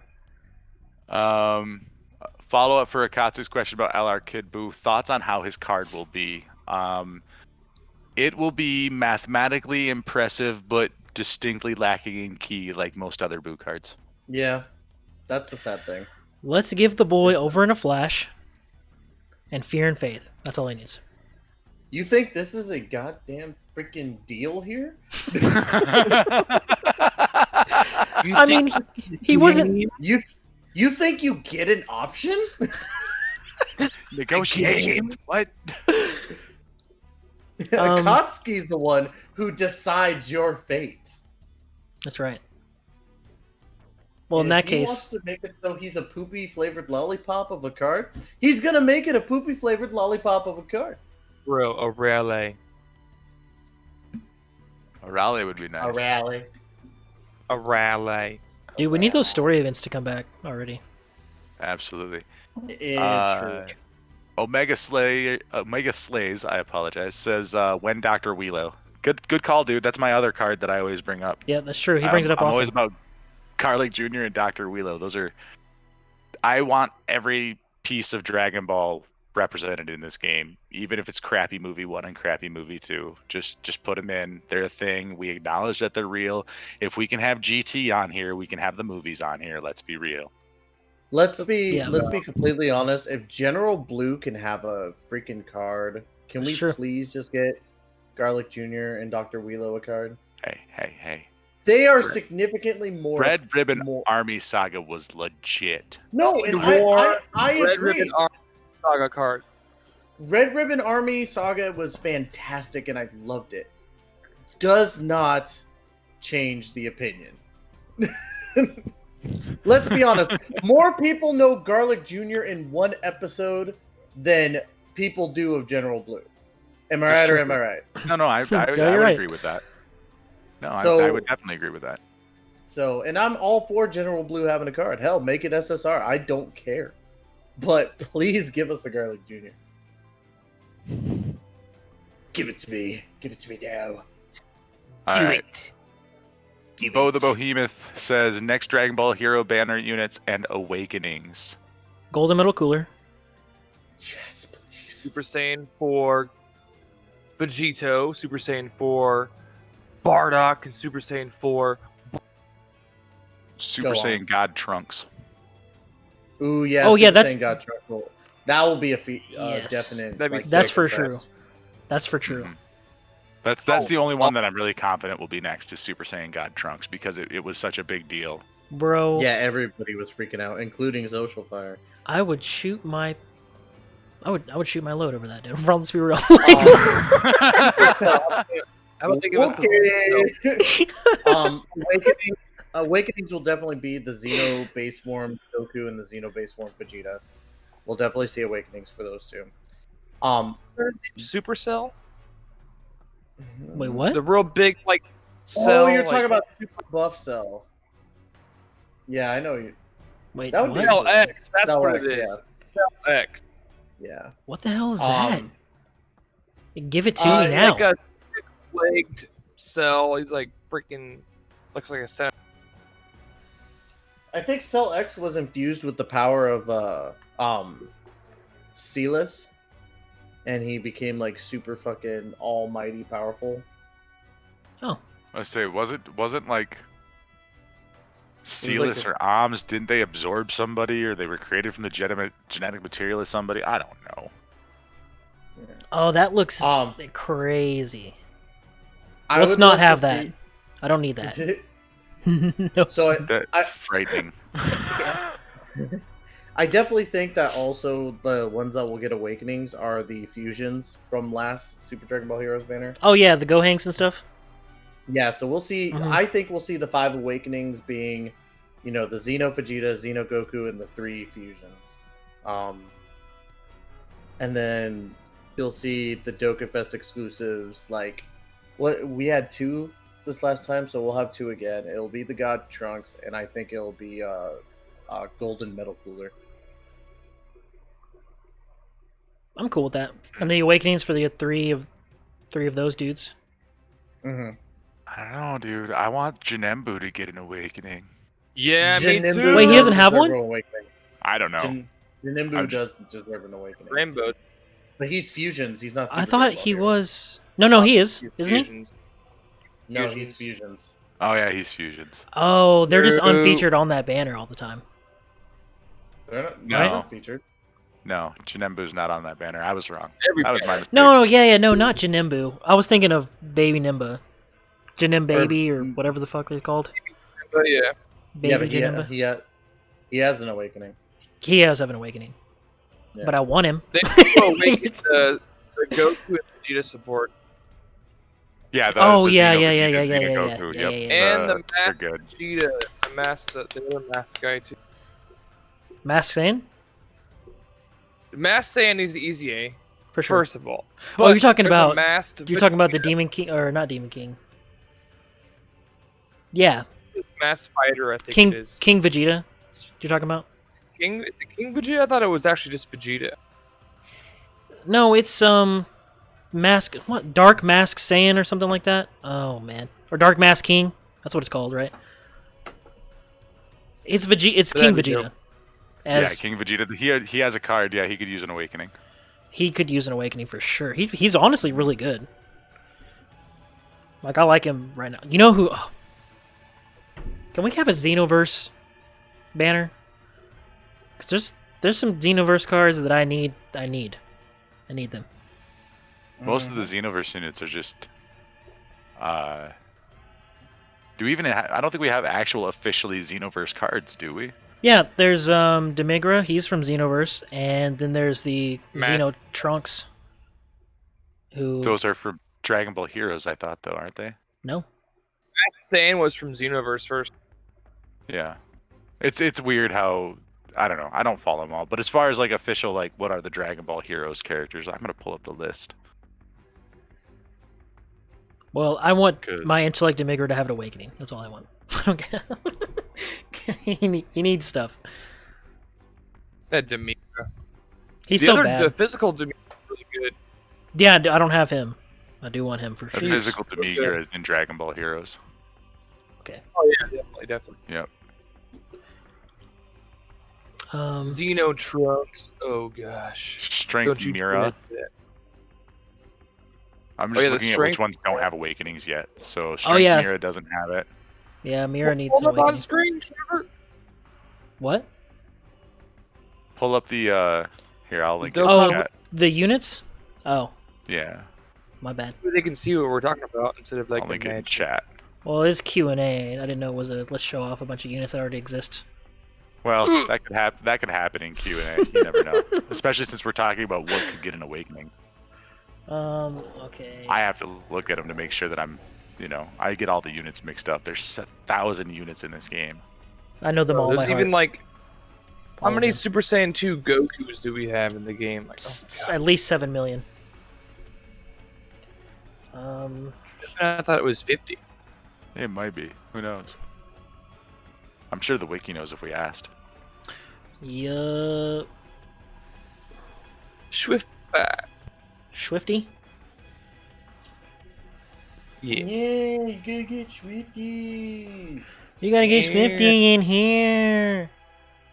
Follow up for Akatsu's question about LR Kid Buu. Thoughts on how his card will be. It will be mathematically impressive, but distinctly lacking in key, like most other Buu cards. Yeah, that's the sad thing. Let's give the boy over in a flash, and fear and faith. That's all he needs. You think this is a goddamn freaking deal here? I mean, he wasn't. You think you get an option? Negotiation. What? Akatsuki's the one who decides your fate. That's right. Well, in And that if he case, wants to make it so he's a poopy flavored lollipop of a card, he's gonna make it a poopy flavored lollipop of a card. Bro, a rally. A rally would be nice. A rally. A rally. dude, we need those story events to come back already. Absolutely. True. Omega Slays, I apologize, says when Dr. Wheelo. Good call, dude. That's my other card that I always bring up. Yeah, that's true. He brings it up I'm often. always about Garlic Jr. and Dr. Wheelo. Those are. I want every piece of Dragon Ball represented in this game, even if it's crappy movie 1 and crappy movie 2. Just put them in. They're a thing. We acknowledge that they're real. If we can have GT on here, we can have the movies on here. Let's be real. Let's be Yeah. completely honest. If General Blue can have a freaking card, can we Sure. please just get Garlic Jr. and Dr. Wheelo a card? Hey. They are significantly more. Red Ribbon more... Army Saga was legit. No, and I Red agree. Ribbon Army Saga card. Red Ribbon Army Saga was fantastic, and I loved it. Does not change the opinion. Let's be honest. More people know Garlic Jr. in one episode than people do of General Blue. Am I right or am I right? No, I Yeah, would you're right. agree with that. No, So- I would definitely agree with that. So, and I'm all for General Blue having a card. Hell, make it SSR. I don't care. But please give us a Garlic Jr. Give it to me. Give it to me now. All Do right. it. Do Bo it. the Behemoth says next Dragon Ball Hero banner units and awakenings. Golden Metal Cooler. Yes, please. Super Saiyan for Vegito, Super Saiyan for Bardock, and Super Saiyan for Super Go Saiyan on. God Trunks. Ooh, yeah. Oh, yeah, Super that's- Saiyan God Truckle. That will be a Yes. definite. That'd be like, sick. That's big for impress. true. That's for true. Mhm. That's the only one that I'm really confident will be next is Super Saiyan God Trunks because it was such a big deal. Bro, Yeah, everybody was freaking out, including Social Fire. I would shoot my shoot my load over that, dude. Let's be real. I don't think it was the Okay. Awakenings will definitely be the Xeno base form Goku and the Xeno base form Vegeta. We'll definitely see Awakenings for those two. Supercell, Wait, what? the real big like cell. Oh, you're like, talking about Super Buff Cell. Yeah, I know you. Wait, that would be- what? Cell X. That's Cell what X, it is. Cell X. Yeah. What the hell is that? Um, Give it to uh, me now. Like a six-legged cell. He's like freaking looks like a center. I think Cell X was infused with the power of Celis, and he became like super fucking almighty powerful. Oh, I say, wasn't like was like Celis a- or Oms? Didn't they absorb somebody, or they were created from the genetic material of somebody? I don't know. oh, that looks crazy. Let's not have that. I don't need that. No. So That's frightening. I definitely think that also the ones that will get awakenings are the fusions from last Super Dragon Ball Heroes banner. Oh yeah, the Gohanks and stuff. Yeah, so we'll see. Mhm. I think we'll see the 5 awakenings being, the Xeno Vegeta, Xeno Goku, and the 3 fusions. And then you'll see the Dokkanfest exclusives. Like, what we had 2 this last time, so we'll have 2 again. It'll be the God Trunks, and I think it'll be Golden Metal Cooler. I'm cool with that. And the Awakenings for the three of those dudes. Mm-hmm. I don't know, dude. I want Janembu to get an awakening. Yeah, me Jinimbu too. Wait, he doesn't does have deserve one? an awakening. I don't know. Jinimbu I'm does deserve an awakening. Rainbow. But he's fusions. He's not. I Super thought Dragon Ball he Heroes. was. No, he is, isn't he? Fusions. No, he's Fusions. fusions. Oh yeah, he's fusions. Oh, they're just True. unfeatured on that banner all the time. They're not, No. they're not featured. No, Janembu's not on that banner. I was wrong. Every That was my mistake. No, not Janembu. I was thinking of Baby Nimba, Janim Baby, or whatever the fuck they're called. But yeah, Baby Yeah, but Janemba. he has an awakening. He has an awakening, Yeah. but I want him. they will awaken the Goku and Vegeta support. Yeah, the Oh, the yeah, Xeno yeah, Vegeta, yeah, yeah, Xeno yeah, Goku. yeah, Yep, yeah, yeah. And the they're mask good. Vegeta, the other mask guy too. Mask Saiyan? The mask Saiyan is easy, eh? For sure. First of all. Oh, you're talking there's a about masked you're talking about the Vegeta, Demon King, or not Demon King? Yeah, masked fighter, I think it is. King Vegeta. You're talking about? King, is it King Vegeta? I thought it was actually just Vegeta. No, it's Mask, what, Dark Mask Saiyan or something like that? Oh man, or Dark Mask King. That's what it's called, right? It's It's But King that'd be Vegeta. dope. Yeah, King Vegeta. He has a card. Yeah, he could use an awakening. He could use an awakening for sure. He's honestly really good. Like, I like him right now. You know who? Oh. Can we have a Xenoverse banner? Because there's some Xenoverse cards that I need. I need them. Most of the Xenoverse units are just. Do we even? I don't think we have actual officially Xenoverse cards, do we? Yeah, there's Demigra. He's from Xenoverse, and then there's the Matt. Xeno Trunks. Who? Those are for Dragon Ball Heroes, I thought, though, aren't they? No. Saiyan was from Xenoverse first. Yeah. It's weird how I don't know. I don't follow them all, but as far as like official, like what are the Dragon Ball Heroes characters? I'm gonna pull up the list. Well, I want 'Cause- my Intellect Demigra to have an awakening. That's all I want. Okay. he needs stuff. That Demigra. He's The so other, bad. The physical Demigra is really good. Yeah, I don't have him. I do want him for The sure. physical Demigra is in Dragon Ball Heroes. Okay. Oh yeah, definitely. Yep. Xeno Trunks. Oh gosh. Strength Don't you Mira. dare do that. I'm Oh, just yeah, the looking at strength- which ones don't have awakenings yet. So Strength yeah. Mira doesn't have it. Yeah, Mira needs Hold an up on awakening. screen, Trevor. What? Pull up the here, I'll link it in Dokkaner. the chat. The units? Oh, Yeah. my bad. They can see what we're talking about instead of like I'll link it in imagine. chat. Well, it is Q&A. I didn't know it was a let's show off a bunch of units that already exist. Well, that could happen. That could happen in Q&A. You never know. Especially since we're talking about what could get an awakening. Okay. I have to look at them to make sure that I get all the units mixed up. There's 1,000 units in this game. I know them all by There's heart. even like, All how of many them. Super Saiyan 2 Gokus do we have in the game? Like, At least 7 million. I thought it was 50. It might be. Who knows? I'm sure the wiki knows if we asked. Yup. Swift. Swifty? Yeah. Yeah, you gotta get Swifty. You gotta get Yeah. Swifty in here.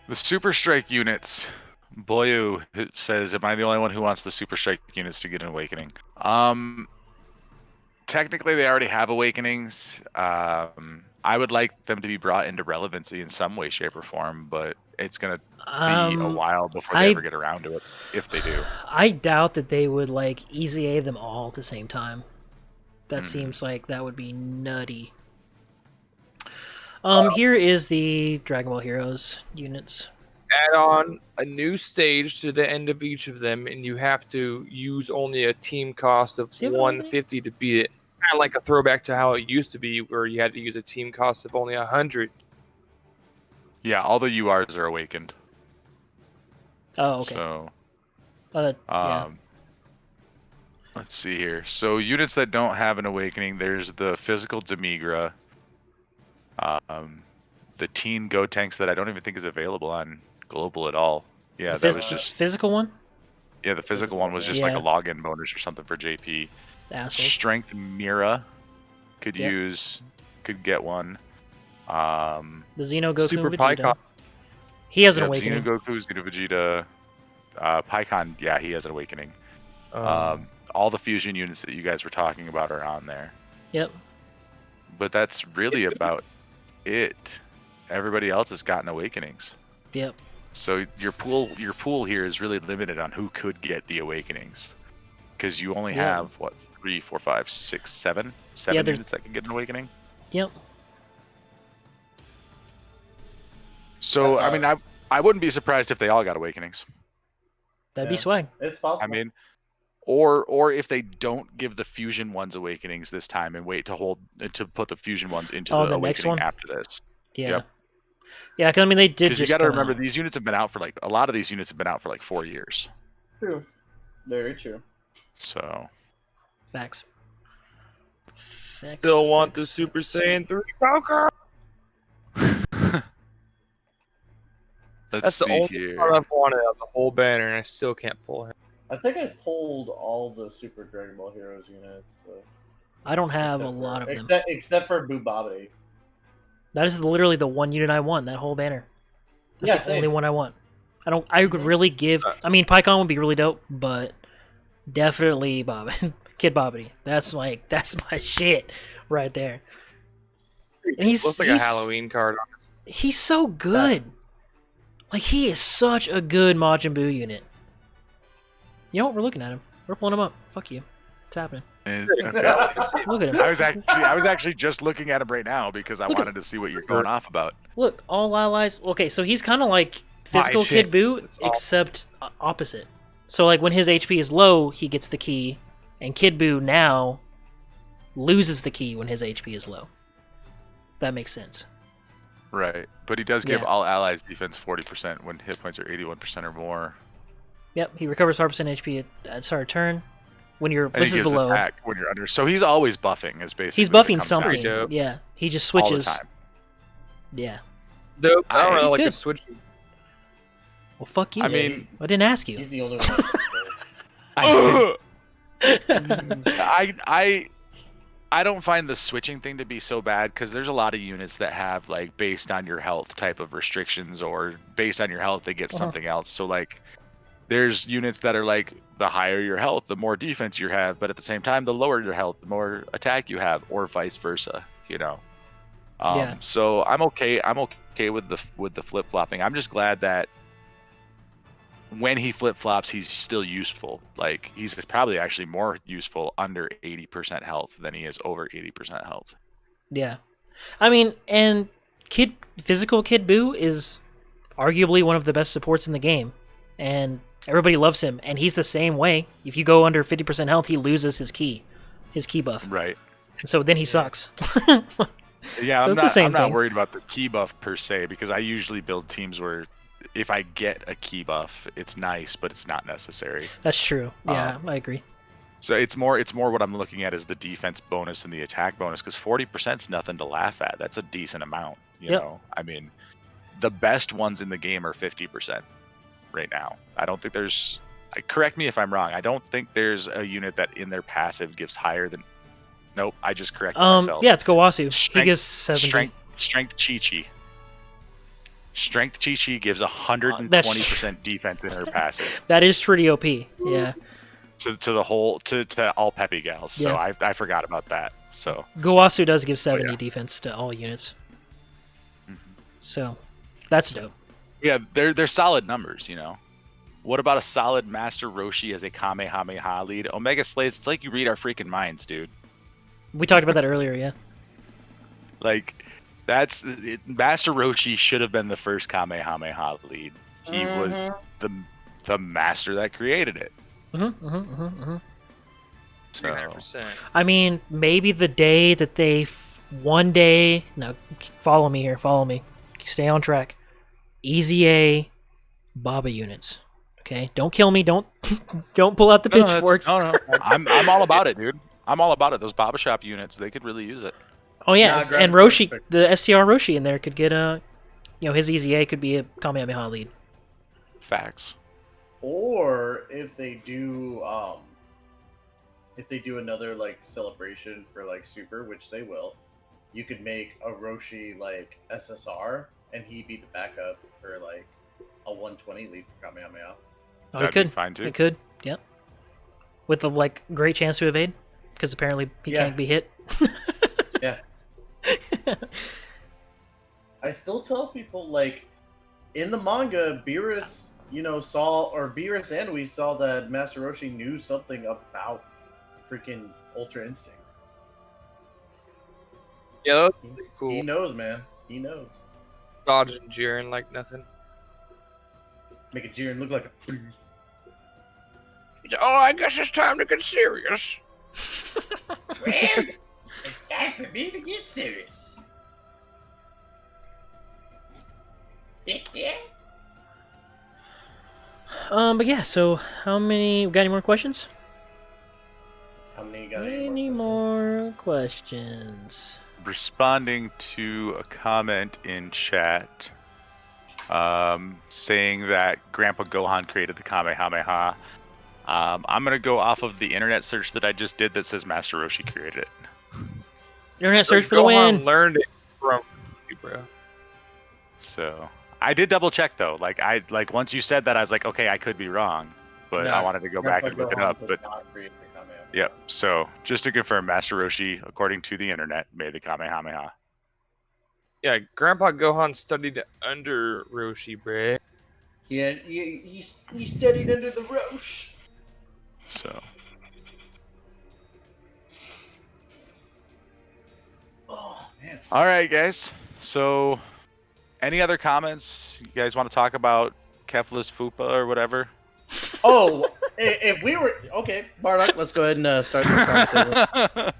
The Super Strike units. Boyu says, "Am I the only one who wants the Super Strike units to get an awakening?" Technically, they already have awakenings. I would like them to be brought into relevancy in some way, shape, or form, but it's gonna be a while before they ever get around to it, if they do. I doubt that they would like easy A them all at the same time. That seems like that would be nutty. Here is the Dragon Ball Heroes units. Add on a new stage to the end of each of them, and you have to use only a team cost of See what I'm 150 to beat it. Kind of like a throwback to how it used to be, where you had to use a team cost of only 100. Yeah, all the URs are awakened. Oh, okay. So, Yeah. let's see here. So units that don't have an awakening, there's the physical Demigra, the Teen Gotenks that I don't even think is available on global at all. Yeah, that was just physical one. the physical one was just like Yeah. a login bonus or something for JP. Asshole. Strength Mira could Yep. could get one. The Xeno Goku Super and Vegeta. Pycon. He has an Yep, awakening. Xeno Goku, Xeno Vegeta, Pycon. Yeah, he has an awakening. Um, All the fusion units that you guys were talking about are on there. Yep. But that's really about it. Everybody else has gotten awakenings. Yep. So your pool here is really limited on who could get the awakenings, because you only Yeah. have what 3, 4, 5, 6, 7 Yeah, there's- units that can get an awakening. Yep. So That's I mean, I wouldn't be surprised if they all got awakenings. That'd be Yeah. swag. It's possible. I mean, Or if they don't give the fusion ones awakenings this time and wait to put the fusion ones into Oh, the the next awakening one? after this. Yeah. Yep. Yeah, because I mean, they did Because you just got to come remember out. these units have been out for a lot of these units have been out for like 4 years. True. Very true. So Facts. Still want the Super Saiyan 3 Goku. let's That's the see only here. card I've wanted out of the whole banner, and I still can't pull him. I think I pulled all the Super Dragon Ball Heroes units. So. I don't have a Except lot for, of them. Except for Boobabity. That is literally the one unit I want, that whole banner. That's Yeah, the same. only one I want. I could really give... I mean, PyCon would be really dope, but definitely Kid Bobbity. That's my shit right there. And Looks like a Halloween card. He's so good. Like, he is such a good Majin Buu unit. You know what? We're looking at him. We're pulling him up. Fuck you. It's happening. Okay. Look at him. I was actually just looking at him right now because I wanted to see what you're going off about. Look, all allies. Okay, so he's kind of like physical Kid Buu, except opposite. So, like, when his HP is low, he gets the key, and Kid Buu now loses the key when his HP is low. That makes sense. Right, but he does give Yeah. all allies defense 40% when hit points are 81% or more. Yep, he recovers 5% HP at start of turn. When you're And this he is gives below, attack when you're under. So he's always buffing. Is basically he's what it buffing comes down something. to. Yeah, he just All the switches. time. Yeah. Dope. I don't He's know, like good. a switching. Well, fuck you. I mean, I didn't ask you. He's the only one. I don't find the switching thing to be so bad because there's a lot of units that have like based on your health type of restrictions, or based on your health they get something else. So like there's units that are like the higher your health, the more defense you have, but at the same time the lower your health, the more attack you have, or vice versa. You know. Yeah. So I'm okay with the flip flopping. I'm just glad that when he flip flops, he's still useful. Like he's probably actually more useful under 80% health than he is over 80% health. Yeah. I mean, and physical Kid Buu is arguably one of the best supports in the game, and everybody loves him. And he's the same way. If you go under 50% health, he loses his key buff. Right. And so then he sucks. Yeah, So I'm it's the not same thing. worried about the key buff per se, because I usually build teams where if I get a key buff, it's nice, but it's not necessary. That's true. Yeah, I agree. So it's more what I'm looking at is the defense bonus and the attack bonus, because 40% is nothing to laugh at. That's a decent amount. You know, I mean, the best ones in the game are 50% right now. I don't think there's. Correct me if I'm wrong. I don't think there's a unit that in their passive gives higher than. Nope, I just corrected myself. Yeah, it's Gowasu. Strength, He gives 70. Strength Chi-Chi. Strength Chi-Chi gives 120% defense in her passive. That is pretty OP. Yeah. To all Peppy gals. So Yeah. I forgot about that. So Gowasu does give 70 yeah. defense to all units. So that's dope. yeah, they're solid numbers, you know. What about a solid Master Roshi as a Kamehameha lead? Omega Slays, it's like you read our freaking minds, dude. We talked about that earlier, yeah. Like, Master Roshi should have been the first Kamehameha lead. He was the master that created it. So, 300%. I mean, maybe the day that they one day. Now, follow me here. Follow me. Stay on track. Easy A, Baba units. Okay, don't kill me. Don't pull out the pitchforks. No, I'm all about it, dude. I'm all about it. Those Baba Shop units, they could really use it. Oh yeah, Nah, grab and it Roshi, quick. the STR Roshi in there could get his Easy A could be a Kamehameha lead. Facts. Or if they do another like celebration for like Super, which they will, you could make a Roshi like SSR and he be the backup for like a 120 lead for Kamehameha. Oh, That'd he could. be fine too. It could. Yep. With the like great chance to evade, because apparently he Yeah. can't be hit. Yeah. I still tell people like in the manga, Beerus, Beerus and we saw that Master Roshi knew something about freaking Ultra Instinct. Yeah, that's pretty cool. He knows, man. He knows. Dodging Jiren like nothing. Make a Jiren look like a I guess it's time to get serious. Well, it's time for me to get serious. But yeah, so how many... Got any more questions? How many got Any more questions? Responding to a comment in chat, saying that Grandpa Gohan created the Kamehameha. I'm gonna go off of the internet search that I just did that says Master Roshi created it. Internet search for the Gohan win. learned it from you, bro. So I did double check though. Like once you said that, I was like, okay, I could be wrong, but I wanted to go back and look it up. But yep. So just to confirm, Master Roshi, according to the internet, made the Kamehameha. Yeah, Grandpa Gohan studied under Roshi, bruh. Yeah, he studied under the Roche. So Oh man. all right, guys. So any other comments? You guys want to talk about Kefla's Fupa or whatever? Oh, if we were okay, Bardock, let's go ahead and start the conversation.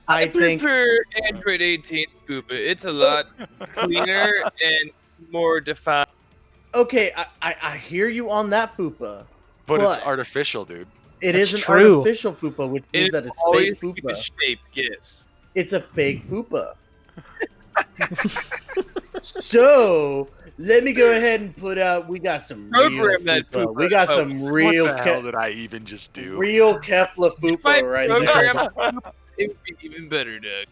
I think prefer Android 18 Fupa. It's a lot cleaner and more defined. okay. I hear you on that fupa, but it's But- artificial, dude. It That's is an true. artificial fupa, which means that it's always fake keep its fupa. shape, yes. It's a fake fupa. So let me go ahead and put out. We got some real Program that fupa. fupa. We got Oh, some real, What the hell did I even just do? real Kefla If I fupa right there. program it would be even better, Doug.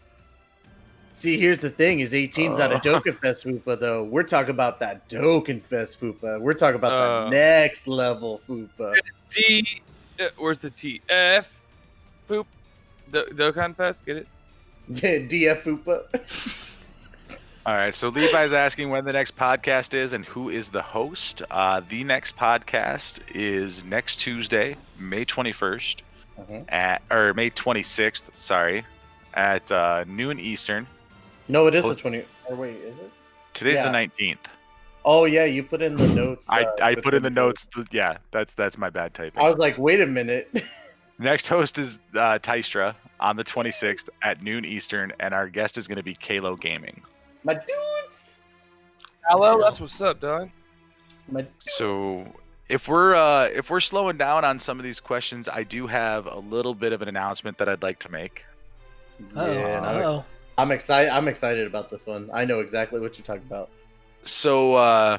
See, here's the thing: is 18's not a Dokkenfest fupa, though. We're talking about that Dokkenfest fupa. We're talking about the next level fupa. D, where's the T? F, Foop, Dokkan Fest, get it? DF fupa. All right, so Levi's asking when the next podcast is and who is the host. The next podcast is next Tuesday, May 21st, or May 26th, sorry, at noon Eastern. No, it is the 20. Or wait, is it? Today's Yeah. the 19th. Oh yeah, you put in the notes. I the put in the 21st. notes. Yeah, that's my bad typing. I was like, wait a minute. Next host is Tystra on the 26th at noon Eastern, and our guest is going to be Kalo Gaming. My dudes. Hello, that's what's up, dog. My dudes. So if we're slowing down on some of these questions, I do have a little bit of an announcement that I'd like to make. Yeah, no, Uh-oh. I'm excited. I'm excited about this one. I know exactly what you're talking about. So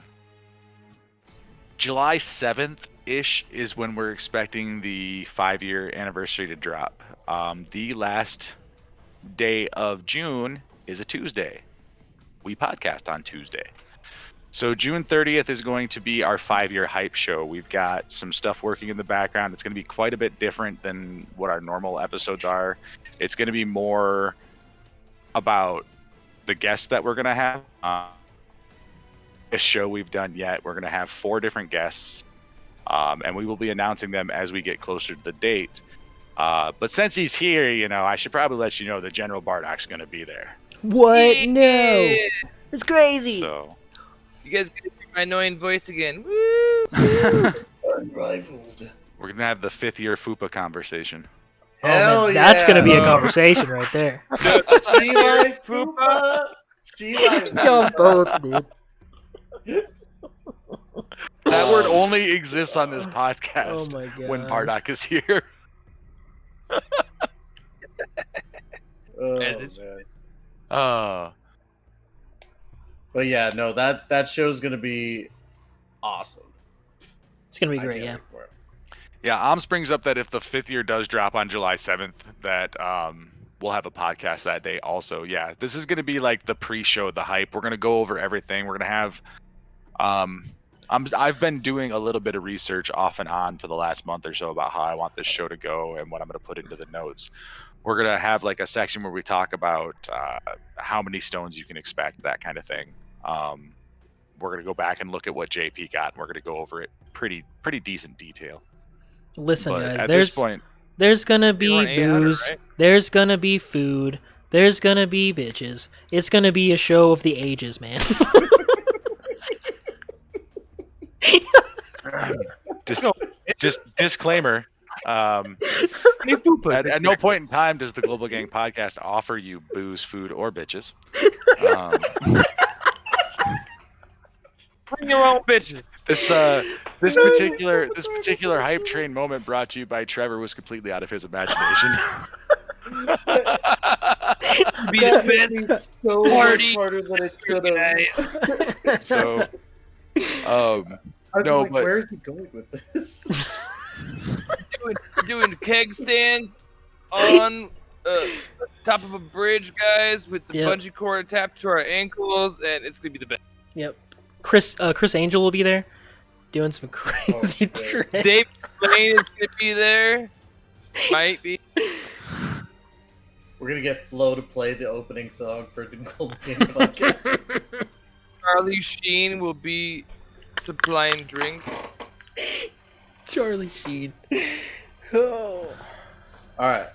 July 7th ish is when we're expecting the 5-year anniversary to drop. The last day of June is a Tuesday. We podcast on Tuesday. So June 30th is going to be our 5-year hype show. We've got some stuff working in the background. It's going to be quite a bit different than what our normal episodes are. It's going to be more about the guests that we're going to have. This show we've done yet, we're going to have 4 different guests, and we will be announcing them as we get closer to the date. But since he's here, I should probably let you know that GeneralBardock's going to be there. What? Yeah. No. It's crazy. So You guys get to hear my annoying voice again. Woo! Unrivaled. we're going to have the 5th-year FUPA conversation. Oh, Hell man, that's yeah. gonna be a conversation right there. She likes fupa. She likes Y'all both, dude. That word only exists on this podcast Oh my god. when Bardock is here. Oh, As it's- man. Oh, But yeah, no, that show's gonna be awesome. It's gonna be I great, can't yeah. wait for it. yeah. Alms brings up that if the 5th year does drop on July 7th, that we'll have a podcast that day also. Yeah, this is going to be like the pre-show, the hype. We're going to go over everything. We're going to have I've been doing a little bit of research off and on for the last month or so about how I want this show to go and what I'm going to put into the notes. We're going to have like a section where we talk about how many stones you can expect, that kind of thing. We're going to go back and look at what JP got, and we're going to go over it pretty decent detail. Listen, But guys, at this point, there's gonna be want 800, booze, right? there's gonna be food, there's gonna be bitches. It's gonna be a show of the ages, man. just disclaimer, At no point in time does the Global Gang Podcast offer you booze, food, or bitches. Bring your own bitches. This particular hype train moment brought to you by Trevor was completely out of his imagination. Be the best so party much harder than it should have. So, I was no, like, but where is he going with this? doing keg stands on top of a bridge, guys, with the bungee cord attached to our ankles, and it's gonna be the best. Yep. Chris Angel will be there, doing some crazy tricks. Dave Lane is gonna be there. Might be. We're gonna get Flo to play the opening song for the Global Game Podcast. Charlie Sheen will be supplying drinks. Charlie Sheen. Oh. All right,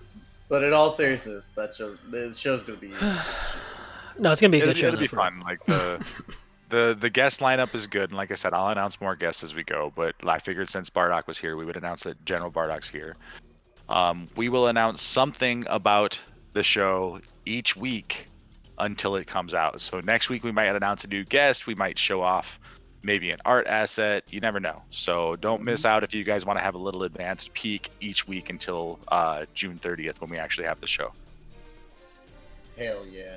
but in all seriousness, the show's gonna be. No, it's gonna be a good show. It'll be fun. Like the guest lineup is good, and like I said, I'll announce more guests as we go. But I figured since Bardock was here, we would announce that GeneralBardock's here. We will announce something about the show each week until it comes out. So next week we might announce a new guest. We might show off maybe an art asset. You never know. So don't miss out if you guys want to have a little advanced peek each week until June 30th when we actually have the show. Hell yeah.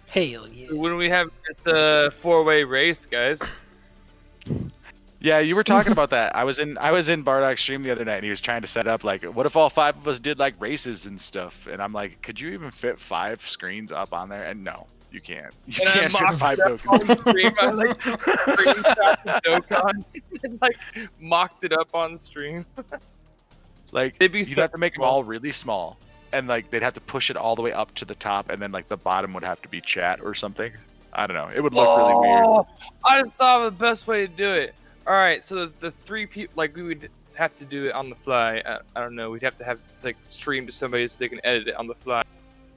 Hell yeah. When we have this four-way race, guys. Yeah, you were talking about that. I was in Bardock's stream the other night, and he was trying to set up like, what if all 5 of us did like races and stuff? And I'm like, could you even fit 5 screens up on there? And no, you can't. You can't fit 5 Dokkaners. Stream, I like screenshot the Dokkan and like mocked it up on stream. Like They'd be you'd have to make them all really small, and like they'd have to push it all the way up to the top, and then like the bottom would have to be chat or something. I don't know. It would look really weird. I just thought of the best way to do it. All right, so the 3 people, like, we would have to do it on the fly. I don't know. We'd have to have like stream to somebody so they can edit it on the fly.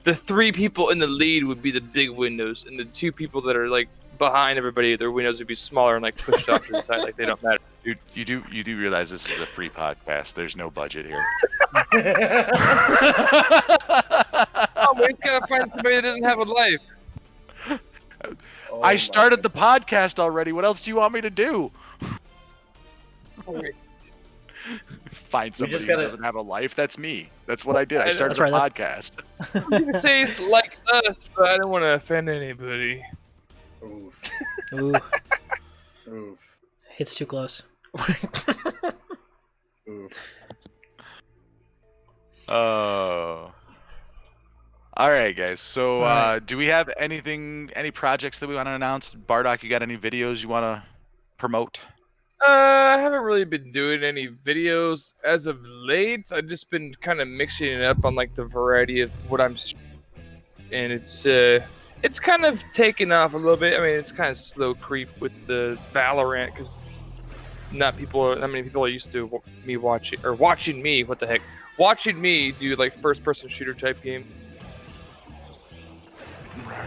The 3 people in the lead would be the big windows, and the 2 people that are like behind everybody, their windows would be smaller and like pushed off to the side, like they don't matter. Dude, you do realize this is a free podcast. There's no budget here. Oh, we gotta find somebody that doesn't have a life. Oh I started the podcast already. What else do you want me to do? Find somebody who doesn't have a life. That's me. That's what I did. I started a podcast. You can say it's like us, but I don't want to offend anybody. Oof. Ooh. Oof. It's too close. Oof. Oh. All right, guys. So, do we have any projects that we want to announce? Bardock, you got any videos you want to promote? I haven't really been doing any videos as of late. I've just been kind of mixing it up on like the variety of what I'm, and it's kind of taken off a little bit. I mean, it's kind of slow creep with the Valorant because not many people are used to watching me. What the heck? Watching me do like first-person shooter type game.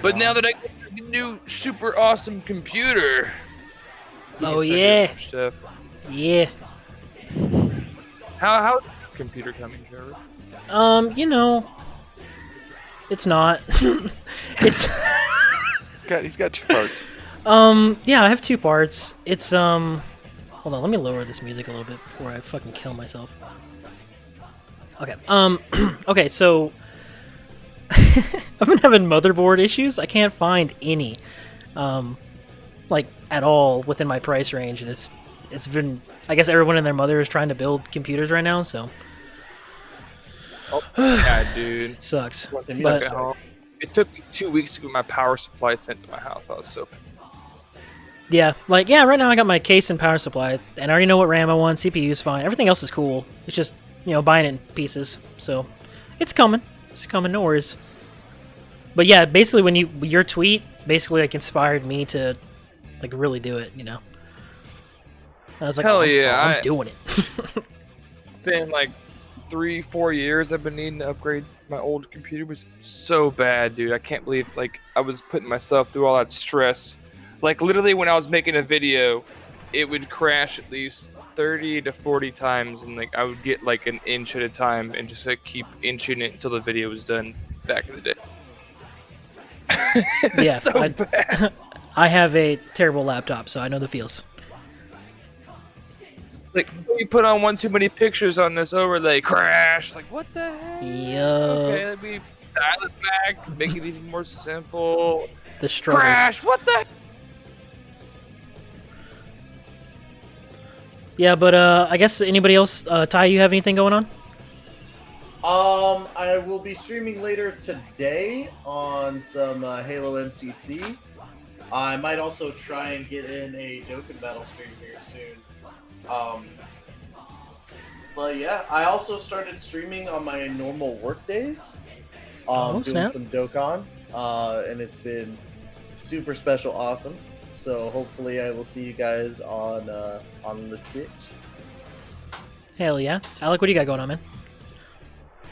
But now that I get this new super awesome computer. Oh yeah. Stuff. Yeah. How's the computer coming, Trevor? You know, it's not. It's. He's got 2 parts. Yeah, I have 2 parts. It's Hold on, let me lower this music a little bit before I fucking kill myself. Okay. Okay, so I've been having motherboard issues. I can't find any, like at all within my price range, and it's been. I guess everyone and their mother is trying to build computers right now, so. Oh yeah, dude. It sucks. But But it took me 2 weeks to get my power supply sent to my house. I was so. yeah, right now I got my case and power supply, and I already know what RAM I want. CPU's fine. Everything else is cool. It's just buying it in pieces. So it's coming. It's coming. No worries. But yeah, basically when your tweet basically like inspired me to like really do it. I was like, hell yeah, I'm doing it. Been like 3-4 years I've been needing to upgrade my old computer. It was so bad, dude. I can't believe like I was putting myself through all that stress. Like literally when I was making a video, it would crash at least 30 to 40 times, and like I would get like an inch at a time, and just like keep inching it until the video was done. Back in the day. It's Yeah, so bad. I have a terrible laptop, so I know the feels. Like you put on one too many pictures on this overlay, crash. Like what the heck? Okay, let me dial it back, make it even more simple. The struggles. Crash. What the? Yeah, but I guess anybody else? Ty, you have anything going on? I will be streaming later today on some Halo MCC. I might also try and get in a Dokkan battle stream here soon. But yeah, I also started streaming on my normal work days. Doing snap. some Dokkan, and it's been super special, awesome. So hopefully I will see you guys on the Twitch. Hell yeah. Alec, what do you got going on, man?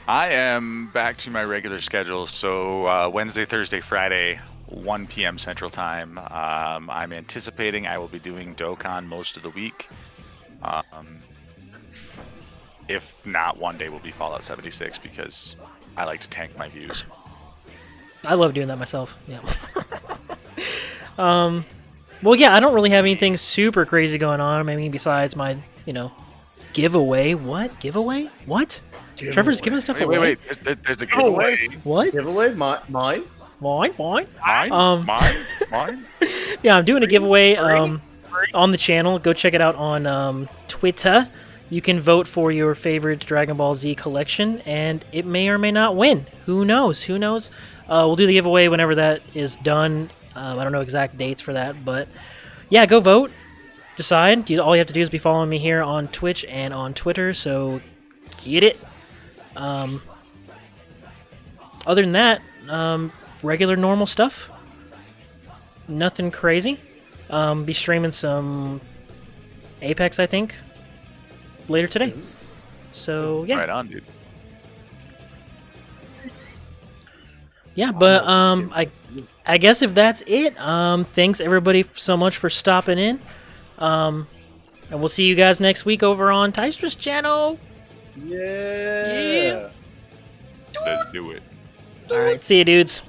I am back to my regular schedule, so Wednesday, Thursday, Friday, 1 p.m. Central Time. I'm anticipating I will be doing Dokkan most of the week. If not, one day will be Fallout 76 because I like to tank my views. I love doing that myself. Yeah. Well, yeah, I don't really have anything super crazy going on. I mean, besides my, giveaway. What? Giveaway? What? Giveaway. Trevor's giving stuff away. Wait. There's a giveaway. What? Giveaway? Mine? Mine? Mine? Mine? Yeah, I'm doing a giveaway on the channel. Go check it out on Twitter. You can vote for your favorite Dragon Ball Z collection, and it may or may not win. Who knows? We'll do the giveaway whenever that is done. I don't know exact dates for that, but yeah, go vote. Decide. All you have to do is be following me here on Twitch and on Twitter, so get it. Other than that, regular normal stuff. Nothing crazy. Be streaming some Apex, I think, later today. So yeah. Right on, dude. Yeah, but I guess if that's it, thanks everybody so much for stopping in. And we'll see you guys next week over on Tystra's channel. Yeah. Let's do it. All right, see you dudes.